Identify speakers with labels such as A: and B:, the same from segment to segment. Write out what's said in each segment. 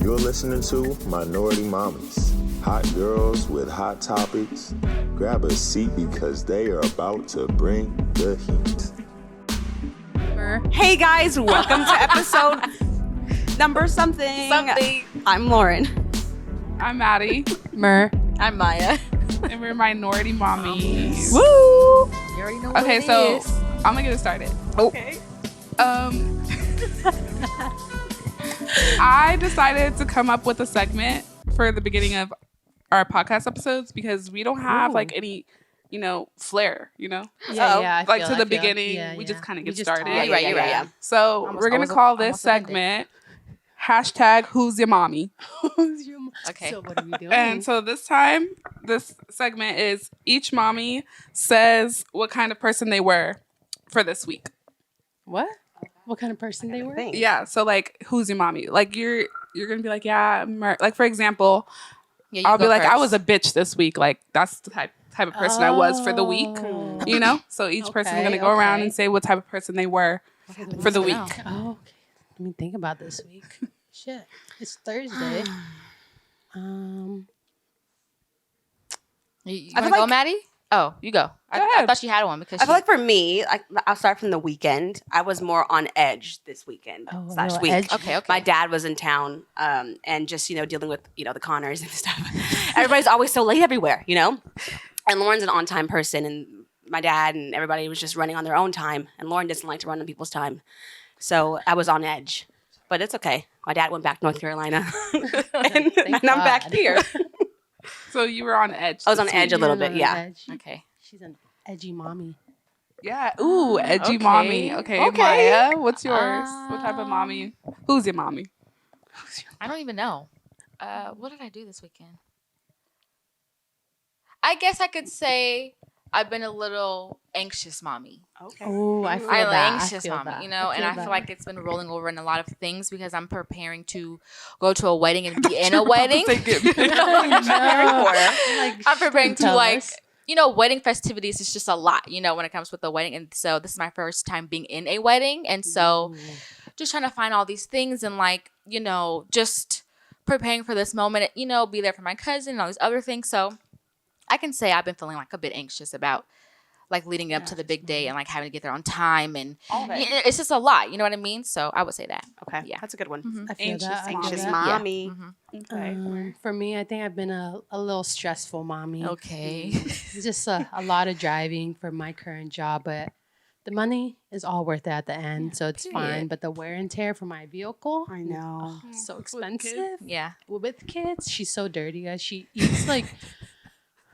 A: You're listening to Minority Mommies, hot girls with hot topics. Grab a seat because they are about to bring the heat.
B: Hey guys, welcome to episode number something. I'm Lauren.
C: I'm Maddie.
D: Mer.
E: I'm Maya.
C: And we're Minority Mommies.
B: Woo!
E: You already know what
C: Okay,
E: it
C: so
E: is.
C: I'm gonna get it started.
B: Okay.
C: I decided to come up with a segment for the beginning of our podcast episodes because we don't have like any, flair,
D: Yeah,
B: Uh-oh.
C: like to the beginning. We just kind of get started.
E: You're right, you're right.
C: So we're gonna call this segment hashtag Who's Your Mommy?
E: Okay.
D: So what are we doing?
C: And so this time, this segment is each mommy says what kind of person they were for this week.
D: what? What kind of person they were?
B: Thanks.
C: Yeah. So like, who's your mommy? Like you're gonna be like, yeah, like for example,
E: Yeah, you
C: I'll
E: go
C: be like, I
E: first.
C: was a bitch this week. Like that's the type of person I was for the week. So each person's gonna go around and say what type of person they were for the week.
D: Oh, okay. Let me think about this week. Shit. It's Thursday.
E: You
B: I
E: want to
B: feel
E: go,
B: like-
E: Maddie? Oh, you go. I
C: ahead.
E: thought she had one because
B: I feel like for me, I'll start from the weekend. I was more on edge this weekend
D: Oh, a
B: slash
D: little
B: week.
D: edge.
E: Okay.
B: My dad was in town, and just dealing with the Connors and stuff. Everybody's always so late everywhere, And Lauren's an on-time person, and my dad and everybody was just running on their own time, and Lauren doesn't like to run on people's time, so I was on edge. But it's okay. My dad went back to North Carolina, and I'm back
D: God.
B: here.
C: So you were on edge.
B: I was on
C: this
B: edge
C: week.
B: a little
D: You're
B: bit,
D: on
B: yeah.
D: edge.
E: Okay.
D: She's an edgy mommy.
C: Yeah. Ooh, edgy
E: Okay.
C: mommy. Okay,
B: Okay.
C: Maya, what's yours? What type of mommy? Who's your mommy?
E: I don't even know. What did I do this weekend? I guess I could say I've been a little anxious mommy.
B: Okay.
D: Oh, I feel
E: I'm
D: that.
E: an anxious
D: I feel
E: mommy,
D: that.
E: and I feel
D: that.
E: like it's been rolling over in a lot of things because I'm preparing to go to a wedding and be in a wedding. I'm preparing to
D: Tell
E: like,
D: us.
E: wedding festivities is just a lot, when it comes with the wedding. And so this is my first time being in a wedding. And so just trying to find all these things and like, just preparing for this moment, be there for my cousin and all these other things. So I can say I've been feeling like a bit anxious about like leading up to the big day and like having to get there on time. And
B: All of it.
E: it's just a lot, you know what I mean? So I would say that.
B: Okay,
E: Yeah.
B: that's a good one.
D: I feel
C: Anxious
D: that. I feel
B: Anxious
D: that.
B: mommy.
C: Okay.
D: For me, I think I've been a little stressful mommy.
E: Okay.
D: It's just a lot of driving for my current job, but the money is all worth it at the end, so it's fine.
E: period.
D: But the wear and tear for my vehicle,
B: I know.
D: so
C: With
D: expensive.
C: kids?
E: Yeah.
D: With kids, she's so dirty, guys. She eats like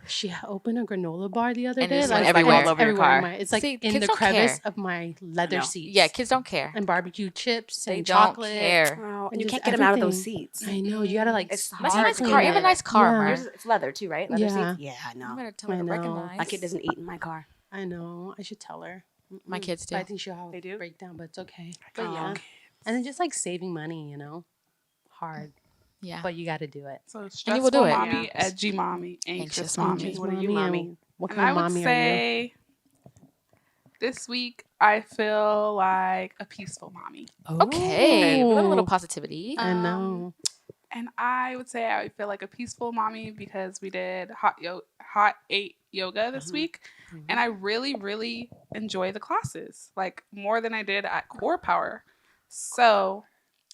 D: she opened a granola bar the other
E: And
D: day.
E: it's
D: like,
E: everywhere.
B: all over your car.
D: It's like
E: See,
D: in
E: kids
D: the
E: don't
D: crevice
E: care.
D: of my leather
B: I know.
D: seats.
E: Yeah, kids don't care.
D: And barbecue chips
E: They
D: and
E: don't
D: chocolate.
E: care.
B: Oh,
D: And
B: you
D: just
B: can't get them out of those
D: everything.
B: seats.
D: I know. You gotta like.
B: It's
E: That's a
B: hard
E: nice
B: to
E: car.
B: clean
E: You have a
B: it.
E: nice car,
D: Yeah.
E: Mar.
B: It's leather too, right? Leather
D: Yeah.
B: seats. Yeah, I
E: You
B: know.
E: better tell her
D: I
E: to
D: know.
E: recognize.
B: My kid doesn't eat in my car.
D: I know. I should tell her.
E: My kids do.
D: But I think she'll have
B: They do?
D: a breakdown, but it's okay.
B: Oh.
D: Yeah. And then just like saving money, hard,
E: Yeah.
D: but you got to do it.
C: So
E: you will
C: stressful
E: do it.
C: mommy,
B: Yeah.
C: edgy mommy, anxious
E: Anxious
C: mommy.
D: Anxious
B: What are you,
D: mommy,
B: mommy?
D: and what
C: And
D: kind
C: I
D: of
C: would
D: mommy are you?
C: say this week I feel like a peaceful mommy.
E: Okay. We love a little
D: Ooh.
E: positivity.
D: I know.
C: And I would say I feel like a peaceful mommy because we did hot 8 yoga this week. And I really, really enjoy the classes, like more than I did at Core Power. So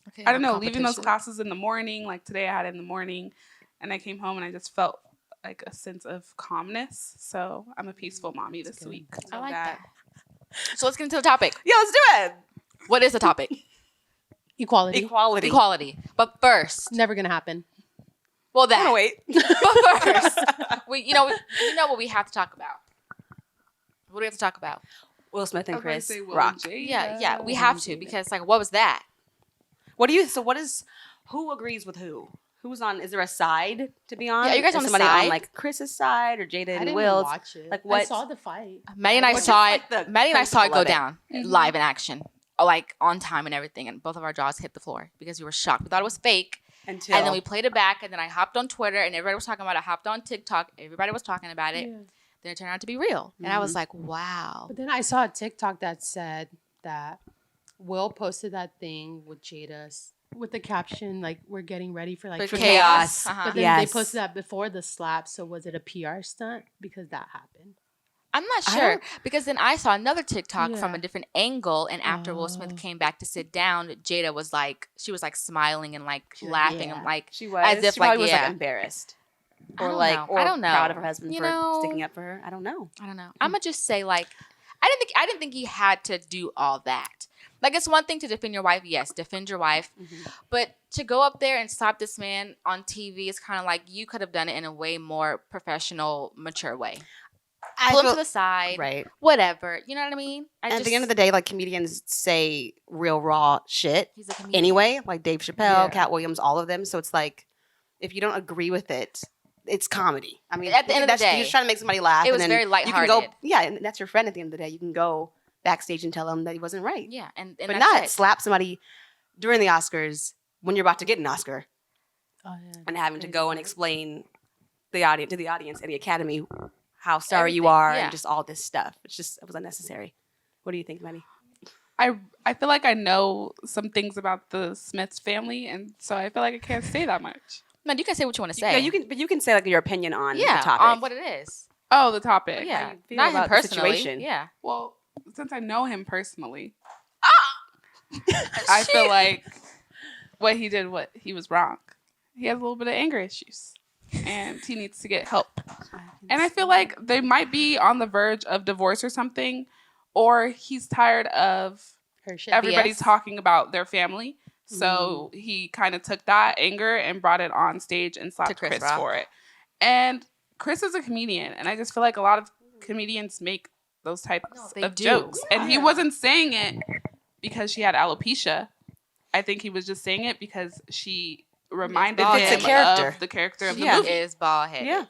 E: Okay,
C: I don't know, leaving those
E: competition.
C: classes in the morning, like today I had it in the morning, and I came home and I just felt like a sense of calmness. So I'm a peaceful mommy this week.
E: I like that. So let's get into the topic.
B: Yeah, let's do it.
E: What is the topic?
D: Equality.
B: Equality.
E: Equality. But first,
D: Never gonna happen.
E: well,
B: I'm gonna
E: that.
B: wait.
E: But first, you know what we have to talk about. What do we have to talk about?
B: Will Smith
C: I
B: and
C: was gonna
B: Chris
C: say Will
B: Rock.
C: and Jada.
E: Yeah, we have to because like, what was that?
B: Who agrees with who? Who's on? Is there a side to be on?
E: Yeah, you guys
B: Is
E: on the
B: somebody
E: side?
B: on like Chris's side or Jada
D: I
B: and
D: didn't
B: Will's?
D: watch it.
B: Like
D: I
B: what?
D: saw the fight.
E: Maddie and I
B: Well,
E: saw
B: just
E: it.
B: like the
E: Maddie and I saw it go
B: principle of it.
E: down live in action, like on time and everything, and both of our jaws hit the floor because we were shocked. We thought it was fake,
B: Until
E: and then we played it back, and then I hopped on Twitter, and everybody was talking about it. I hopped on TikTok, everybody was talking about it.
D: Yeah.
E: Then it turned out to be real, and I was like, wow.
D: But then I saw a TikTok that said that Will posted that thing with Jada with the caption like we're getting ready for like
E: For
D: for
B: chaos.
E: Uh-huh.
D: But then
B: Yes.
D: they posted that before the slap. So was it a PR stunt because that happened?
E: I'm not
B: I
E: sure
B: don't-
E: because then I saw another TikTok from a
D: Yeah.
E: different angle, and after Will Smith
D: Oh.
E: came back to sit down, Jada was like, she was like smiling and like
D: She's like,
E: laughing
D: "Yeah."
E: and like,
B: She was.
E: As if,
B: she probably
E: like,
B: was
E: yeah.
B: like embarrassed.
E: I
B: Or
E: don't
B: like,
E: know.
B: or
E: I don't know.
B: proud of her husband
E: You
B: for
E: know?
B: sticking up for her. I don't know.
E: I don't know. I'm gonna just say like, I didn't think he had to do all that. Like it's one thing to defend your wife, yes, defend your wife, but to go up there and stop this man on TV is kind of like you could have done it in a way more professional, mature way. Pull him to the side,
B: right.
E: whatever. You know what I mean?
B: At the end of the day, like comedians say real raw shit
E: he's a comedian.
B: anyway. Like Dave Chappelle,
D: Yeah.
B: Cat Williams, all of them. So it's like, if you don't agree with it, it's comedy. I mean,
E: At the end of the
B: that's-
E: day,
B: you're just trying to make somebody laugh.
E: it was
B: and then
E: very
B: You can go,
E: lighthearted.
B: yeah, and that's your friend. At the end of the day, you can go backstage and tell him that he wasn't right,
E: Yeah, and
B: but
E: that's
B: not
E: it.
B: slap somebody during the Oscars when you're about to get an Oscar
D: Oh yeah.
B: and having to
D: Crazy
B: go and
D: part.
B: explain the audience to the audience and the Academy how sorry you
E: Everything,
B: are
E: yeah.
B: and just all this stuff. It was unnecessary. What do you think, Maddie?
C: I feel like I know some things about the Smiths family, and so I feel like I can't say that much.
E: Man, you can say what you want to say.
B: Yeah, you can say like your opinion on
E: yeah,
B: the topic.
E: on what it is.
C: Oh, the topic.
E: Yeah,
B: you feel
E: not him
B: about the
E: personally.
B: situation.
E: Yeah,
C: Well, since I know him personally, I feel like what he did, he was wrong. He has a little bit of anger issues, and he needs to get help. And I feel like they might be on the verge of divorce or something, or he's tired of
D: Her shit.
C: everybody
E: BS.
C: talking about their family. So he kind of took that anger and brought it on stage and slapped
E: Chris
C: Chris
E: Rock.
C: for it. And Chris is a comedian, and I just feel like a lot of comedians make those types
E: they
C: of
E: do.
C: jokes. And he
E: Yeah.
C: wasn't saying it because she had alopecia. I think he was just saying it because she reminded
E: bald
C: him
E: headed.
B: It's a character.
C: of the character of the
B: Yeah.
C: movie.
E: is bald headed.
B: Yeah.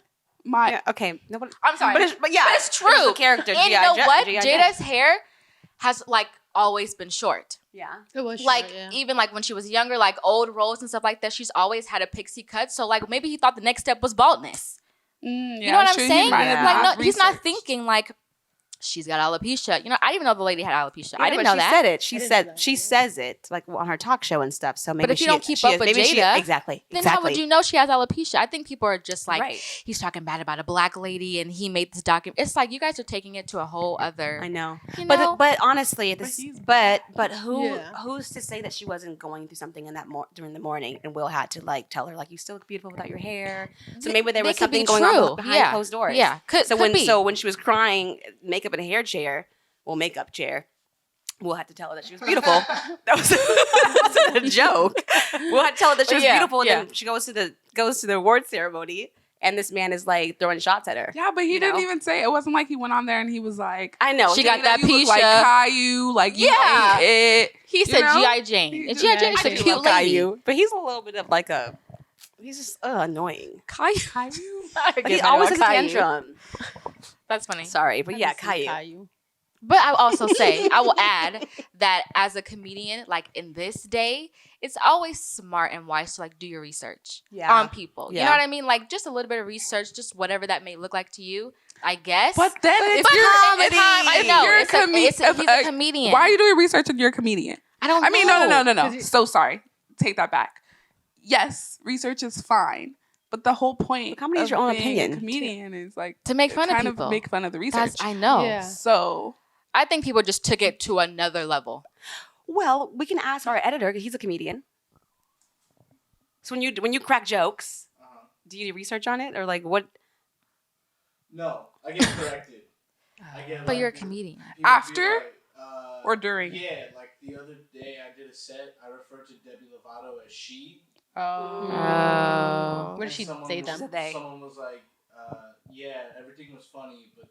C: My
B: Yeah, okay. Nobody,
E: I'm sorry,
B: but yeah,
E: but it's true.
B: the character.
E: And you
B: G.I.
E: know
B: Jane-
E: what?
B: G.I. Jane.
E: Jada's hair has like always been short.
B: Yeah.
D: It was
E: Like
D: short, yeah.
E: even like when she was younger, like old roles and stuff like that, she's always had a pixie cut. So like maybe he thought the next step was baldness. You know what I'm
C: sure, he
E: saying?
C: might have
B: Yeah.
E: Like no, he's not
C: researched.
E: thinking like she's got alopecia. You know, I didn't even know the lady had alopecia. I
B: Yeah,
E: didn't
B: but
E: know
B: she
E: that.
B: said it. She
D: I didn't
B: said
D: know that
B: she
D: either.
B: says it like on her talk show and stuff. So maybe
E: if you
B: she-
E: don't keep
B: she
E: up
B: is-
E: with
B: maybe she-
E: Jada,
B: exactly.
E: Then
B: exactly.
E: how would you know she has alopecia? I think people are just like,
B: Right.
E: he's talking bad about a black lady and he made this document. It's like you guys are taking it to a whole other.
B: I know.
E: You know?
B: But honestly, this
C: he's-
B: but who
D: Yeah.
B: who's to say that she wasn't going through something in that during the morning and Will had to like tell her like you still look beautiful without your hair. So maybe there
E: They
B: was
E: could be
B: something going on
E: true.
B: behind
E: Yeah.
B: closed doors.
E: Yeah, could be.
B: So when she was crying, makeup in a hair chair, well, makeup chair. We'll have to tell her that she was beautiful. that was a joke. We'll have to tell her that she was
E: Yeah,
B: beautiful, and
E: yeah.
B: then she goes to the award ceremony, and this man is like throwing shots at her.
C: Yeah, but he
B: You
C: didn't
B: know?
C: even say it. Wasn't like he went on there and he was like,
B: I know
E: She
B: he-
E: got that
C: you look like
E: Pisha.
C: Caillou, like you
E: Yeah.
C: ate it.
E: he said
C: know?
E: G.I. Jane.
C: He
E: And
C: just-
E: G.I. Jane is
B: I
E: a
B: do
E: cute
B: love
E: lady.
B: Caillou, but he's a little bit of like a. He's just annoying.
E: Caillou.
B: But he always has a tantrum.
E: That's funny.
B: Sorry, but yeah,
D: Caillou.
B: Caillou.
E: But I will also say, I will add that as a comedian, like in this day, it's always smart and wise to like do your research
B: Yeah.
E: on people. You
B: Yeah.
E: know what I mean? Like just a little bit of research, just whatever that may look like to you, I guess.
C: But then if
E: But
C: you're
E: at the same time, I know
C: you're
E: it's a, he's a comedian.
C: Why are you doing research and you're a comedian?
E: I don't.
C: I mean, no.
E: know.
D: 'Cause you-
C: So sorry. Take that back. Yes, research is fine, but the whole point
B: But comedy is
C: of
B: your own
C: being
B: opinion,
C: a comedian is like
E: To make fun of
C: kind
E: people.
C: make fun of the research.
E: That's, I know.
D: Yeah.
C: So
E: I think people just took it to another level.
B: Well, we can ask our editor. He's a comedian. So when you crack jokes, do you do research on it or like what?
F: No, I get corrected. I get,
E: But
F: like,
E: you're a comedian.
F: people be
C: After
F: like,
C: or during?
F: Yeah, like the other day I did a set. I referred to Demi Lovato as she.
E: Oh.
D: What did
F: and
D: she
F: someone
D: say
F: was-
D: then?
B: They.
F: Someone was like, "Yeah, everything was funny, but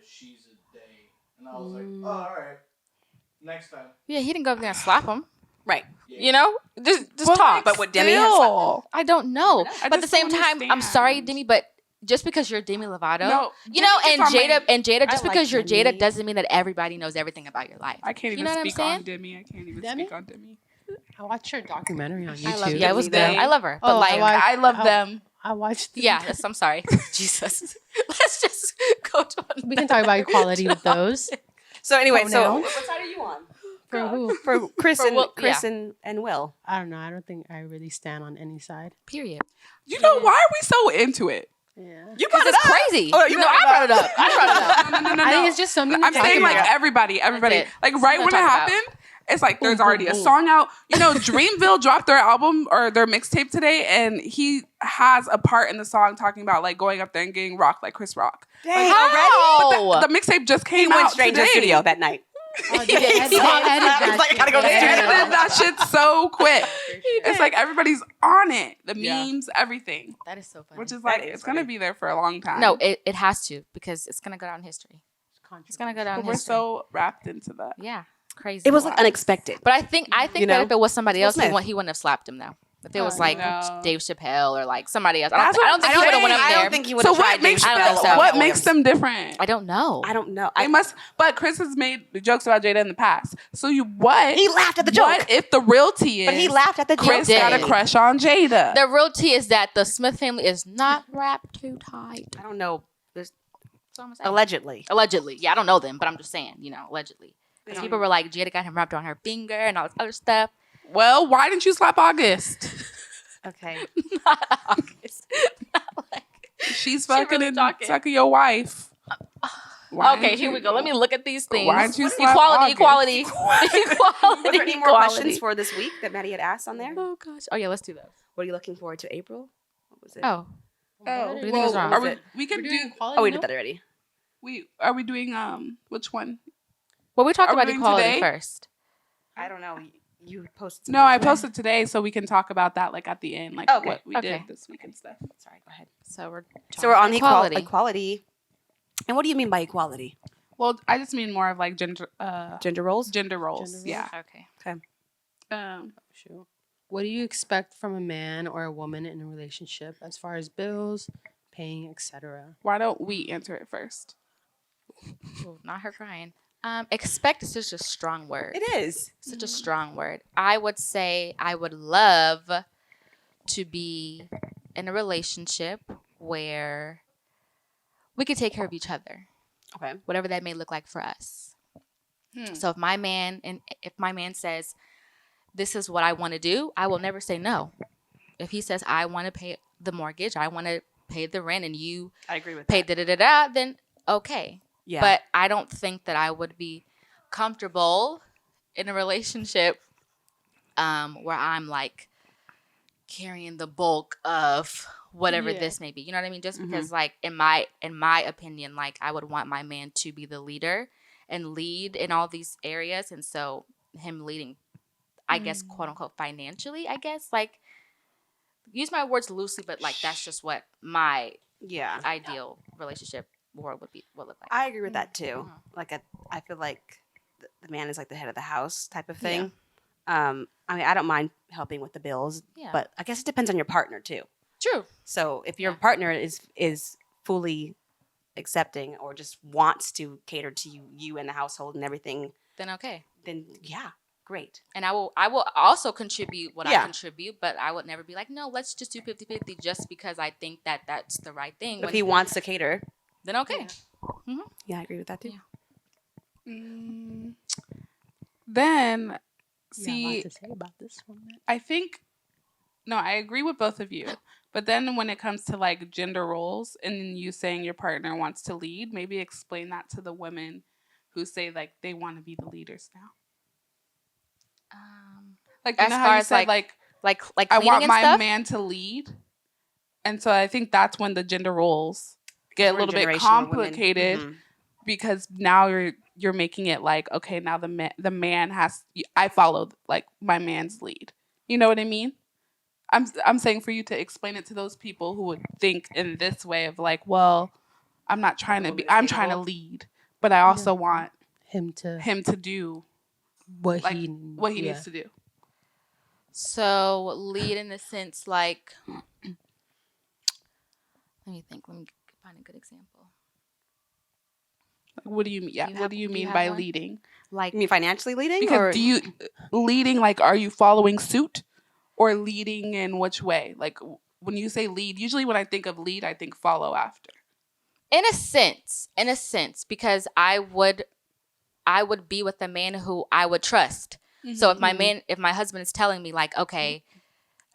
F: she's a they," and I was like, "Oh, all right, next time."
E: Yeah, he didn't go up there and slap him.
B: Right.
F: Yeah.
E: You know, just
C: But,
E: talk.
C: like,
B: But what Demi has
C: still,
E: I don't know.
C: I
E: But at the
C: just
E: same
C: don't
E: time, I'm sorry,
C: understand.
E: Demi, but just because you're Demi Lovato,
C: No,
E: you know,
C: Demi
E: and
C: gets on
E: Jada,
C: my-
E: and Jada, just
B: I like
E: because you're
B: Demi.
E: Jada doesn't mean that everybody knows everything about your life.
C: I can't
E: You
C: even
E: know what I'm
C: speak on
E: saying?
C: Demi. I can't even
D: Demi?
C: speak on Demi.
D: I watched her documentary on YouTube.
E: I love. Yeah, it was good.
C: Demi.
E: I love her, but
D: Oh,
E: like,
D: I
C: I love
D: Oh.
C: them.
D: I watched.
E: yeah, I'm sorry, Jesus. Let's just go to.
D: We can talk about equality with those.
B: So anyway, so
D: Pronoun.
B: what side are you on?
D: For who?
B: For Chris
E: For
B: and
E: Will-
B: Chris
E: yeah.
B: and Will.
D: I don't know. I don't think I really stand on any side.
E: Period.
C: You know, why are we so into it?
D: Yeah.
B: You
E: Because it's crazy.
B: Oh, you
E: no,
B: brought
E: I
B: it
E: brought it up. I brought it up.
C: No.
D: I think it's just something.
C: I'm
D: to talk
C: saying like
D: about.
C: everybody.
E: That's it.
C: Like
E: Something
C: right
E: to
C: when it
E: talk about.
C: happened, it's like there's
D: Boom,
C: already
D: boom,
C: a
D: boom.
C: song out. You know, Dreamville dropped their album or their mixtape today, and he has a part in the song talking about like going up there and getting rocked like Chris Rock.
B: Dang,
E: How?
C: The mixtape just
B: He
C: came
B: went
C: out
B: straight to
C: today.
B: the studio that night.
D: Oh, they edit that
B: He's like, I gotta go to the
C: They
B: studio.
C: edited that shit so quick. It's like everybody's on it. The
B: Yeah.
C: memes, everything.
E: That is so funny.
C: Which is like
B: That is
C: it's gonna
B: funny.
C: be there for a long time.
E: no, it has to because it's gonna go down in history. It's gonna go down
C: But
E: in
C: we're
E: history.
C: so wrapped into that.
E: Yeah, crazy.
B: It was like unexpected.
E: But I think
B: You
E: that
B: know?
E: if it was somebody
B: Will
E: else,
B: Smith.
E: he wouldn't have slapped him though. If it was
D: Oh,
E: like
C: no.
E: Dave Chappelle or like somebody else, I
C: That's
E: don't
C: what
E: think
C: I'm
E: he would have went up
C: saying.
E: there.
B: I don't think he would
C: So
B: have tried
C: what makes
B: Dave
E: I don't think so.
C: what makes them different?
E: I don't know.
B: I don't know.
C: They must. But Chris has made jokes about Jada in the past. So what?
B: He laughed at the joke.
C: What if the real tea is?
B: But he laughed at the joke.
C: Chris
E: did.
C: got a crush on Jada.
E: The real tea is that the Smith family is not wrapped too tight.
B: I don't know.
E: That's all I'm saying.
B: Allegedly.
E: Allegedly. Yeah, I don't know them, but I'm just saying, allegedly. Because
B: Yeah.
E: people were like, Jada got him wrapped on her finger and all this other stuff.
C: Well, why didn't you slap August?
B: Okay.
E: Not August. Not like.
C: She's
E: She
C: fucking
E: really
C: and
E: talking.
C: sucking your wife. Why
E: Okay,
C: didn't
E: here
C: you-
E: we go. Let me look at these things.
C: Why didn't you slap
E: Equality,
C: August?
E: equality.
B: Were there any more
E: Equality.
B: questions for this week that Maddie had asked on there?
E: Oh, gosh. Oh, yeah, let's do those.
B: What are you looking forward to? April? What was it?
E: Oh.
C: Oh,
E: do you think is wrong?
C: are we,
B: Is it-
C: we can do.
B: Oh, we did that already.
C: Are we doing which one?
E: Well, we talked
C: Are we
E: about
C: doing
E: equality
C: today?
E: first.
B: I don't know. You posted.
C: No, I
B: something.
C: posted today, so we can talk about that like at the end, like
B: Okay.
C: what we
E: Okay.
C: did this week and stuff.
B: Sorry, go ahead.
E: So we're
B: So we're on the
E: equality.
B: equality. And what do you mean by equality?
C: Well, I just mean more of like gender
B: Gender roles?
C: gender roles.
D: Gender roles?
C: Yeah.
E: Okay.
D: Sure. What do you expect from a man or a woman in a relationship as far as bills, paying, etc.?
C: Why don't we answer it first?
E: Ooh, not her crying. Expect is such a strong word.
B: It is.
E: Such a strong word. I would say I would love to be in a relationship where we could take care of each other,
B: Okay.
E: whatever that may look like for us.
C: Hmm.
E: So if my man says, this is what I want to do, I will never say no. If he says, I want to pay the mortgage, I want to pay the rent, and you
B: I agree with
E: pay
B: that.
E: da-da-da-da, then okay.
B: Yeah.
E: But I don't think that I would be comfortable in a relationship where I'm like carrying the bulk of whatever
D: Yeah.
E: this may be. You know what I mean? Just
B: Mhm.
E: because like in my opinion, like I would want my man to be the leader and lead in all these areas. And so him leading, I guess, quote unquote, financially, I guess, like use my words loosely, but like that's just what my
B: yeah.
E: ideal relationship world would look like.
B: I agree with that too.
E: Mhm.
B: Like I feel like the man is like the head of the house type of thing. I mean, I don't mind helping with the bills,
E: Yeah.
B: but I guess it depends on your partner too.
E: True.
B: So if your
E: Yeah.
B: partner is fully accepting or just wants to cater to you and the household and everything,
E: Then okay.
B: then yeah, great.
E: And I will also contribute what I
B: Yeah.
E: contribute, but I would never be like, no, let's just do 50-50 just because I think that that's the right thing.
B: If
E: When-
B: he wants to cater,
E: then okay.
B: yeah, I agree with that too.
E: Yeah.
C: Then
D: See,
C: see,
D: a lot to say about this one. Man.
C: I think no, I agree with both of you. But then when it comes to like gender roles and you saying your partner wants to lead, maybe explain that to the women who say like they want to be the leaders now. Like you
E: As
C: know
E: far
C: how you
E: as,
C: said
E: like
C: like
E: like
C: I
E: cleaning
C: want
E: and
C: my
E: stuff?
C: man to lead. And so I think that's when the gender roles get a
B: We're a
C: little bit
B: generation of women.
C: complicated
B: Mhm.
C: because now you're making it like, okay, now the man has I follow like my man's lead. You know what I mean? I'm saying for you to explain it to those people who would think in this way of like, well, I'm not trying to be I'm trying to lead, but I also want
D: Him to
C: him to do
D: what
C: like
D: he
C: what he
D: yeah.
C: needs to do.
E: So lead in the sense like let me think. Let me find a good example.
C: Like, what do you mean? Yeah,
E: You
C: what
E: have-
C: do you
E: do you
C: mean
E: have
C: by
E: one?
C: leading?
E: Like
B: You mean financially leading?
C: Because
B: or?
C: do you leading like are you following suit or leading in which way? Like when you say lead, usually when I think of lead, I think follow after.
E: in a sense, because I would I would be with a man who I would trust. So if
C: Mm-hmm.
E: if my husband is telling me like, okay,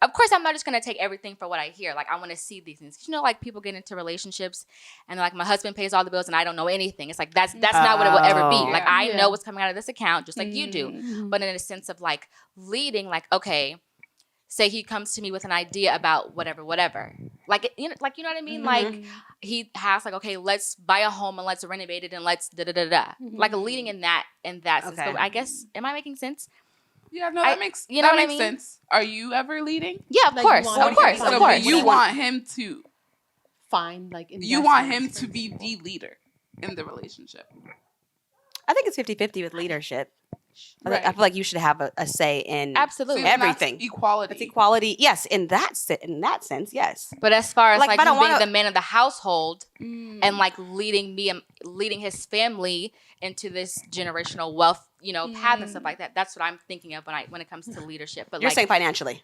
E: of course I'm not just gonna take everything for what I hear. Like I want to see these things. You know, like people get into relationships and like my husband pays all the bills and I don't know anything. It's like that's not what it will ever be.
B: Oh.
E: Like I
D: Yeah.
E: know what's coming out of this account just like you do.
C: Mm-hmm.
E: But in a sense of like leading, like okay, say he comes to me with an idea about whatever, like you know what I mean. Like he has like okay, let's buy a home and let's renovate it and let's da da da da. Like leading in that sense.
B: Okay.
E: But I guess am I making sense?
C: Yeah, no, that
E: I-
C: makes
E: you know
C: that
E: what I
C: makes
E: mean?
C: sense. Are you ever leading?
E: Yeah, of
D: Like, you
E: course,
D: want
E: of
D: him
E: course,
D: to
E: of
C: So,
E: course.
C: but you want him to
D: Find like
C: you want him
D: investments,
C: to
D: for
C: be
D: example.
C: the leader in the relationship.
B: I think it's 50-50 with leadership. I
C: Right.
B: feel like you should have a say in
E: Absolutely.
C: See, then that's
B: everything.
C: equality.
B: It's equality. Yes, in that sense, yes.
E: But as far as
B: Like,
E: like,
B: if I don't
E: him being
B: wanna-
E: the man of the household
C: Mm.
E: and like leading his family into this generational wealth, path and stuff like that. That's what I'm thinking of when it comes to leadership. But
B: You're
E: like
B: saying financially.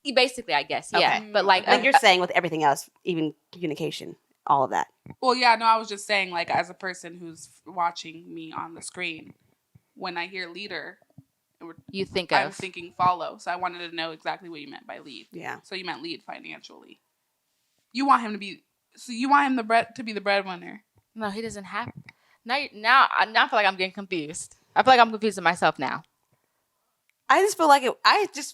E: basically, I guess, yeah.
B: Okay.
E: But like,
B: Like you're saying with everything else, even communication, all of that.
C: Well, yeah, no, I was just saying, like, as a person who's watching me on the screen, when I hear leader,
E: you think
C: I'm
E: of
C: thinking follow. So I wanted to know exactly what you meant by lead.
B: Yeah.
C: So you meant lead financially. You want him to be. So you want him to be the breadwinner.
E: no, he doesn't have. Now I feel like I'm getting confused. I feel like I'm confusing myself now.
B: I just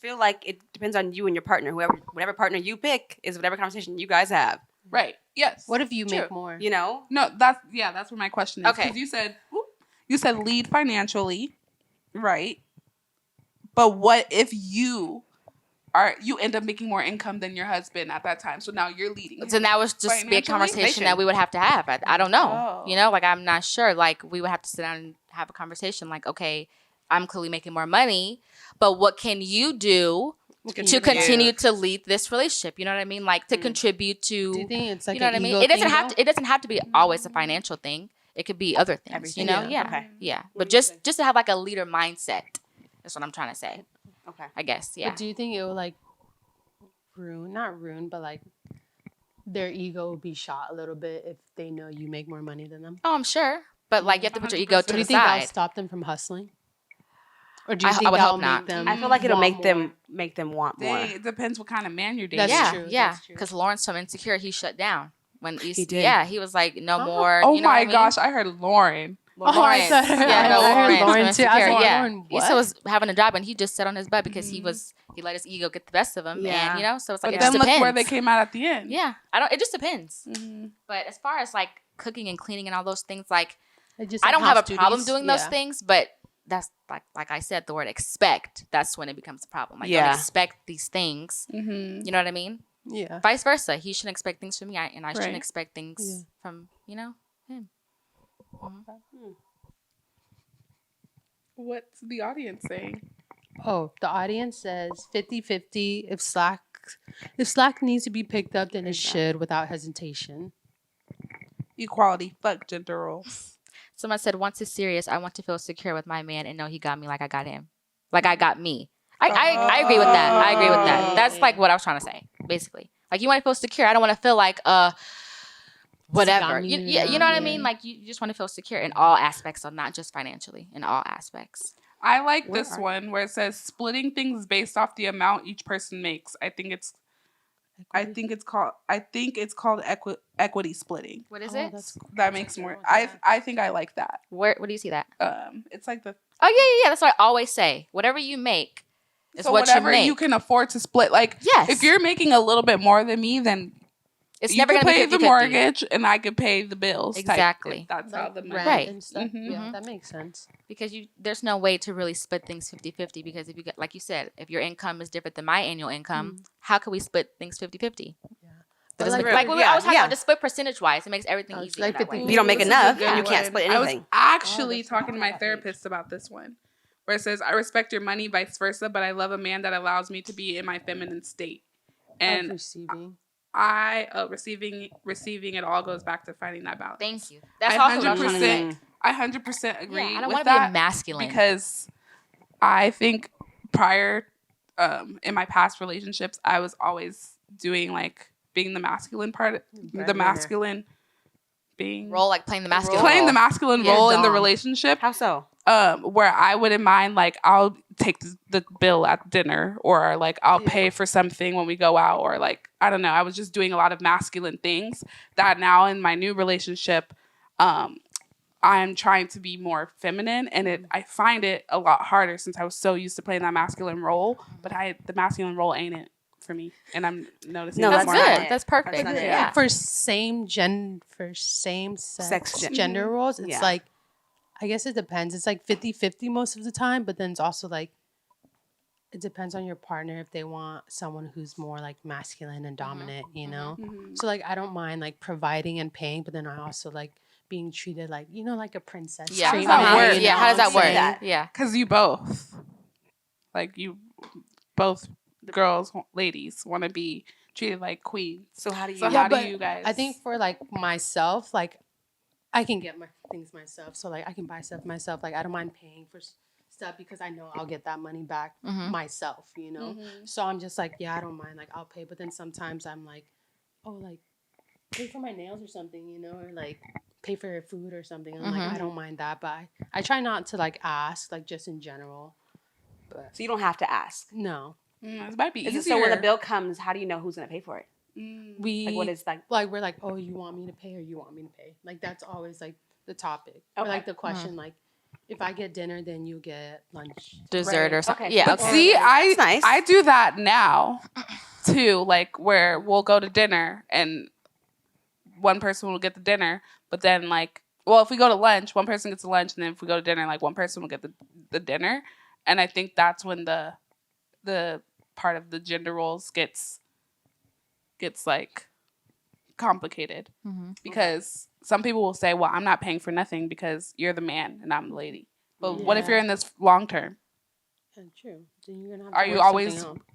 B: feel like it depends on you and your partner. Whatever partner you pick is whatever conversation you guys have.
C: Right. Yes.
D: What if you make
E: True.
D: more?
B: You know?
C: No, that's where my question is.
E: Okay.
C: Because you said lead financially, right? But what if you end up making more income than your husband at that time? So now you're leading.
E: So that was just be a
C: Financially?
E: conversation that we would have to have. I don't know.
C: Oh.
E: Like I'm not sure. Like we would have to sit down and have a conversation. Like, okay, I'm clearly making more money, but what can you do to continue to lead this relationship? You know what I mean? Like to contribute to.
D: Do you think it's like
E: You know what I
D: an
E: mean?
D: ego
E: It doesn't
D: thing,
E: have
D: though?
E: to. It doesn't have to be always a financial thing. It could be other things.
B: Everything.
E: You know?
D: Yeah.
E: Yeah.
B: Okay.
E: Yeah. But just to have like a leader mindset. That's what I'm trying to say.
B: Okay.
E: I guess. Yeah.
D: But do you think it will like not ruin, but like their ego will be shot a little bit if they know you make more money than them?
E: Oh, I'm sure. But like you have to put your ego
C: 100%.
E: to
D: Do
E: the
D: you think that'll
E: side.
D: stop them from hustling? Or do you
E: I
D: think
E: would
D: that'll
E: hope
D: make
E: not.
D: them?
B: I feel like it'll
D: want more?
B: make them want more.
C: Dang, it depends what kind of man you're dating.
D: That's
E: Yeah,
D: true,
E: yeah.
D: that's true.
E: Because Lawrence from Insecure, he shut down when
B: He did.
E: Yeah, he was like, no more.
C: Oh
E: you know what
C: my
E: I mean?
C: gosh, I heard Lauren.
D: Oh, I
E: Lawrence.
D: thought
E: Yeah, no,
D: I heard
E: Lawrence
D: Lauren
E: from
D: too. I was
E: Insecure,
D: like,
E: yeah.
D: Lauren,
E: He
D: what?
E: still was having a job and he just sat on his butt because he let his ego get the best of him.
B: Yeah.
E: And so it's like
C: But
E: it
C: then
E: just
C: look
E: depends.
C: where they came out at the end.
E: Yeah. It just depends.
C: Mhm.
E: But as far as like cooking and cleaning and all those things, like
D: Like, just
E: I
D: like
E: don't have a
D: house
E: problem
D: duties?
E: doing those
D: Yeah.
E: things, but that's like I said, the word expect, that's when it becomes a problem. Like
B: Yeah.
E: don't expect these things.
C: Mhm.
E: You know what I mean?
D: Yeah.
E: Vice versa. He shouldn't expect things from me, and I shouldn't
C: Right.
E: expect things
D: Yeah.
E: from, him.
C: What's the audience saying?
D: Oh, the audience says 50-50. If slack needs to be picked up, then it should without hesitation.
C: Equality. Fuck gender roles.
E: Someone said, once it's serious, I want to feel secure with my man and know he got me like I got him. Like I got me. I agree with that. I agree with that. That's like what I was trying to say, basically. Like you want to feel secure. I don't want to feel like whatever.
D: Got me,
E: You know what I
D: yeah.
E: mean? Like you just want to feel secure in all aspects, so not just financially, in all aspects.
C: I like this one where it says splitting things based off the amount each person makes. I think it's called equity splitting.
E: What is
D: Oh,
E: it?
D: that's cool.
C: That makes more. I think I like that.
E: Where do you see that?
C: It's like the
E: Oh yeah. That's what I always say. Whatever you make is
C: so
E: what you
C: whatever
E: make.
C: you can afford to split. Like
E: Yes.
C: if you're making a little bit more than me, then
E: it's
C: you
E: never
C: can
E: going to
C: pay
E: be
C: the
E: 50-50.
C: mortgage and I could pay the bills. type.
E: Exactly.
C: That's how the
D: Rent
C: money.
E: Right.
D: and stuff.
C: Mhm.
D: Yeah,
E: Mhm.
D: that makes sense.
E: Because there's no way to really split things 50-50 because if you get, like you said, if your income is different than my annual income, how can we split things 50-50?
D: But
E: Doesn't-
D: like-
E: like we were
B: Yeah,
E: always talking
B: yeah.
E: about just split percentage wise. It makes everything
D: Oh, it's
E: easier
D: like
E: that way.
D: 50-50.
B: If you don't make
C: This is
B: enough,
C: a good
B: you can't
C: one.
B: split
C: I was
B: anything.
C: actually
D: that's
C: talking to my
D: that page.
C: therapist about this one, where it says, "I respect your money, vice versa, but I love a man that allows me to be in my feminine state."
D: Of
C: And
D: receiving.
C: receiving it all goes back to finding that balance.
E: Thank you. That's
C: I
E: also what I was trying to say.
C: 100% agree
E: Yeah, I don't
C: with
E: want to be
C: that
E: masculine.
C: because I think prior, in my past relationships, I was always doing like being the masculine part, the masculine being
E: Role like playing the masculine
C: playing
E: role.
C: the masculine
E: Yeah.
C: role in the
B: Dom.
C: relationship.
B: How so?
C: where I wouldn't mind, like, I'll take the bill at dinner, or like I'll pay for something when we go out, or like, I don't know. I was just doing a lot of masculine things that now in my new relationship, I'm trying to be more feminine, and I find it a lot harder since I was so used to playing that masculine role. But the masculine role ain't it for me, and I'm noticing
B: No,
C: that
E: That's
B: that's
C: more.
B: not
E: good.
B: it.
E: That's perfect.
B: That's not it.
E: Yeah.
D: For same sex
B: Sex
D: gender roles, it's
B: Yeah.
D: like, I guess it depends. It's like 50-50 most of the time, but then it's also like, it depends on your partner if they want someone who's more like masculine and dominant, you know? So like, I don't mind like providing and paying, but then I also like being treated like, like a princess.
E: Yeah.
C: How does that
E: Uh-huh.
C: work?
E: Yeah. How does that
B: See
E: work?
B: that.
E: Yeah.
C: Because you both, like, you both girls, ladies, want to be treated like queens.
B: So how do you?
C: So
D: Yeah,
C: how do
D: but
C: you guys?
D: I think for like myself, like I can get my things myself. So like I can buy stuff myself. Like I don't mind paying for stuff because I know I'll get that money back myself, So I'm just like, yeah, I don't mind. Like I'll pay. But then sometimes I'm like, oh, like pay for my nails or something, or like pay for your food or something. And like I don't mind that. But I try not to like ask, like just in general. But
B: So you don't have to ask.
D: no.
C: This might be
B: Is
C: easier.
B: it so when the bill comes, how do you know who's gonna pay for it?
D: We
B: Like what is like?
D: like we're like, oh, you want me to pay or you want me to pay? Like that's always like the topic. Or
B: Okay.
D: like the question, like if I get dinner, then you get lunch.
E: Dessert or something.
B: Okay.
E: Yeah.
C: But
E: Okay.
C: see,
B: That's nice.
C: I do that now too. Like where we'll go to dinner and one person will get the dinner, but then like, well, if we go to lunch, one person gets the lunch, and then if we go to dinner, like one person will get the dinner. And I think that's when the part of the gender roles gets like complicated because some people will say, well, I'm not paying for nothing because you're the man and I'm the lady. But what if
D: Yeah.
C: you're in this long term?
D: Yeah, true. Then you're gonna have
C: Are
D: to
C: you
D: work
C: always-
D: something out.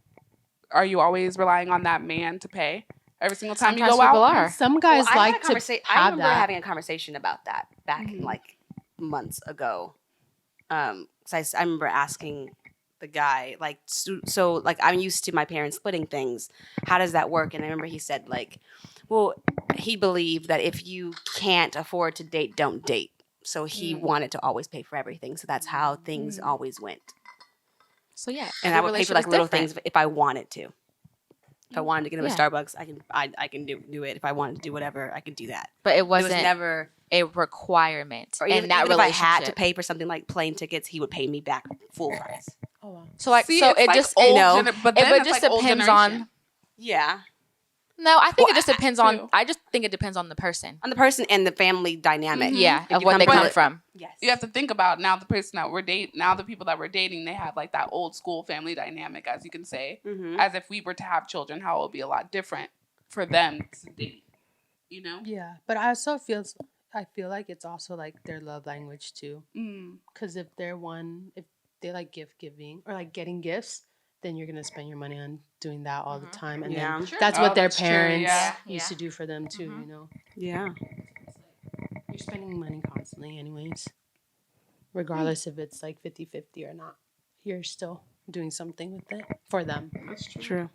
C: Are you always relying on that man to pay every single time
E: Sometimes
C: you go
E: people
C: out?
E: are.
D: Some guys
B: Well,
D: like to
B: I
D: have
B: remember
D: that.
B: having a conversation about that back in like months ago. 'Cause I remember asking the guy like, so like I'm used to my parents splitting things. How does that work? And I remember he said like, well, he believed that if you can't afford to date, don't date. So he wanted to always pay for everything. So that's how things always went.
E: So yeah.
B: And
E: every
B: I would pay for
E: relationship
B: like
E: is
B: little
E: different.
B: things if I wanted to. If I wanted to get him
E: Yeah.
B: a Starbucks, I can do it. If I wanted to do whatever, I could do that.
E: But it
B: It was
E: wasn't
B: never.
E: a requirement
B: Or
E: in
B: even,
E: that
B: even if I
E: relationship.
B: had to pay for something like plane tickets, he would pay me back full price.
D: Oh wow.
E: So like,
C: See,
E: so
C: it's
E: it
C: like
E: just
C: old
B: know,
C: but
E: it
C: then
E: but
C: it's
E: just
C: like old
E: depends
C: generation.
E: on.
B: Yeah,
E: No, I think
C: Well,
E: it just depends
C: too.
E: on. I just think it depends on the person.
B: on the person and the family dynamic.
E: Yeah,
B: If
E: of
B: you
E: where
B: come
E: they
B: from
E: come
B: it-
E: from.
B: Yes.
C: You have to think about now the person that we're dating, now the people that we're dating, they have like that old school family dynamic, as you can say.
B: Mhm.
C: As if we were to have children, how it would be a lot different for them to date. You know?
D: Yeah, but I also I feel like it's also like their love language too.
C: Mm.
D: Because if they like gift giving or like getting gifts, then you're gonna spend your money on doing that all the time, and
B: Yeah.
D: then
B: Sure.
D: that's
C: Oh,
D: what their
C: that's true,
D: parents
C: yeah.
D: used
E: Yeah.
D: to do for them too.
B: Yeah.
D: You're spending money constantly, anyways, regardless if it's like 50-50 or not. You're still doing something with it for them.
C: That's true.
B: True.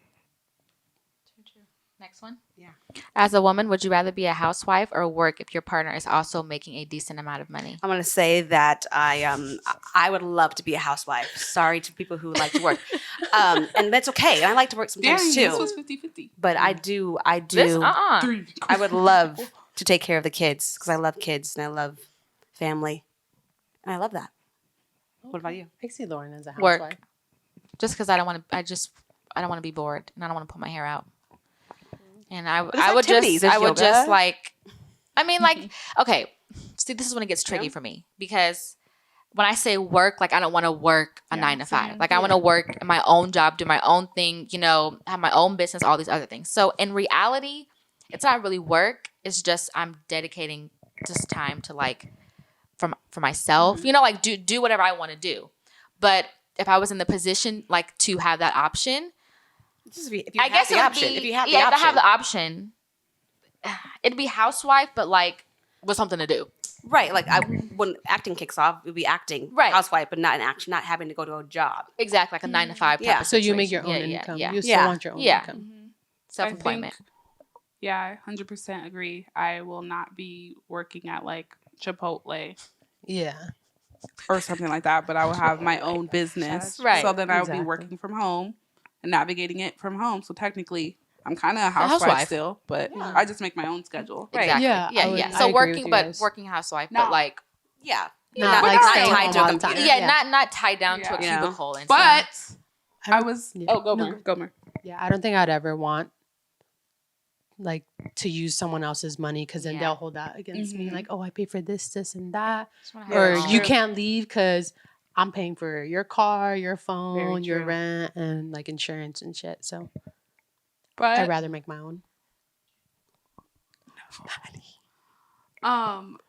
E: Next one.
B: Yeah.
E: As a woman, would you rather be a housewife or work if your partner is also making a decent amount of money?
B: I'm gonna say that I would love to be a housewife. Sorry to people who like to work, and that's okay. And I like to work
C: Dang,
B: sometimes
C: this
B: too.
C: was 50-50.
B: But I do.
E: This,
B: I would love to take care of the kids because I love kids and I love family, and I love that. What about you?
D: I see Lauren as a
E: Work.
D: housewife.
E: just because I don't want to. I don't want to be bored, and I don't want to pull my hair out. And
B: there's
E: I would
B: activities. There's
E: just
B: yoga.
E: like, I mean, like, okay. See, this is when it gets tricky for me because when I say work, like I don't want to work a 9 to 5. Like I want to work in my own job, do my own thing, have my own business, all these other things. So in reality, it's not really work. It's just I'm dedicating just time to like for myself, like do whatever I want to do. But if I was in the position like to have that option,
B: Just if you
E: I
B: have
E: guess
B: the
E: it would
B: option.
E: be
B: If you have the
E: if I
B: option.
E: have the option, it'd be housewife, but like with something to do.
B: Right, like when acting kicks off, it would be acting,
E: Right.
B: housewife, but not in action, not having to go to a job.
E: Exactly, like a 9 to 5 type
B: Yeah.
E: of
D: So you make your own
E: situation.
D: income.
E: Yeah,
D: You still
B: Yeah.
D: want your own
E: Yeah.
D: income.
E: self-employment.
C: I think, yeah, I 100% agree. I will not be working at like Chipotle.
D: Yeah.
C: or something like that, but I will have my own business.
E: Right.
C: So then I would be
D: Exactly.
C: working from home and navigating it from home. So technically, I'm kind of a housewife
E: housewife.
C: still, but I just make my own schedule.
B: Right.
E: Exactly.
D: Yeah,
E: Yeah,
D: I would-
E: yeah.
D: I
E: So
D: agree
E: working,
D: with you
E: but
D: guys.
E: working housewife,
C: No.
E: but like,
B: Yeah.
D: Not
C: but
D: like
C: not
D: staying
B: tied
D: home
B: to a
D: all the
B: computer.
D: time.
E: yeah, not tied down to a
C: Yeah.
E: cubicle. And
C: But I
D: don't-
C: was.
D: yeah.
C: Oh, go
D: No,
C: more. Go more.
D: Yeah, I don't think I'd ever want like to use someone else's money because then
E: Yeah.
D: they'll hold that against me.
C: Mhm.
D: Like, oh, I pay for this, and that,
E: so,
D: or
B: That's
D: you
B: true.
D: can't leave because I'm paying for your car, your phone, your
B: true.
D: rent, and like insurance and shit. So
C: But
D: I'd rather make my own.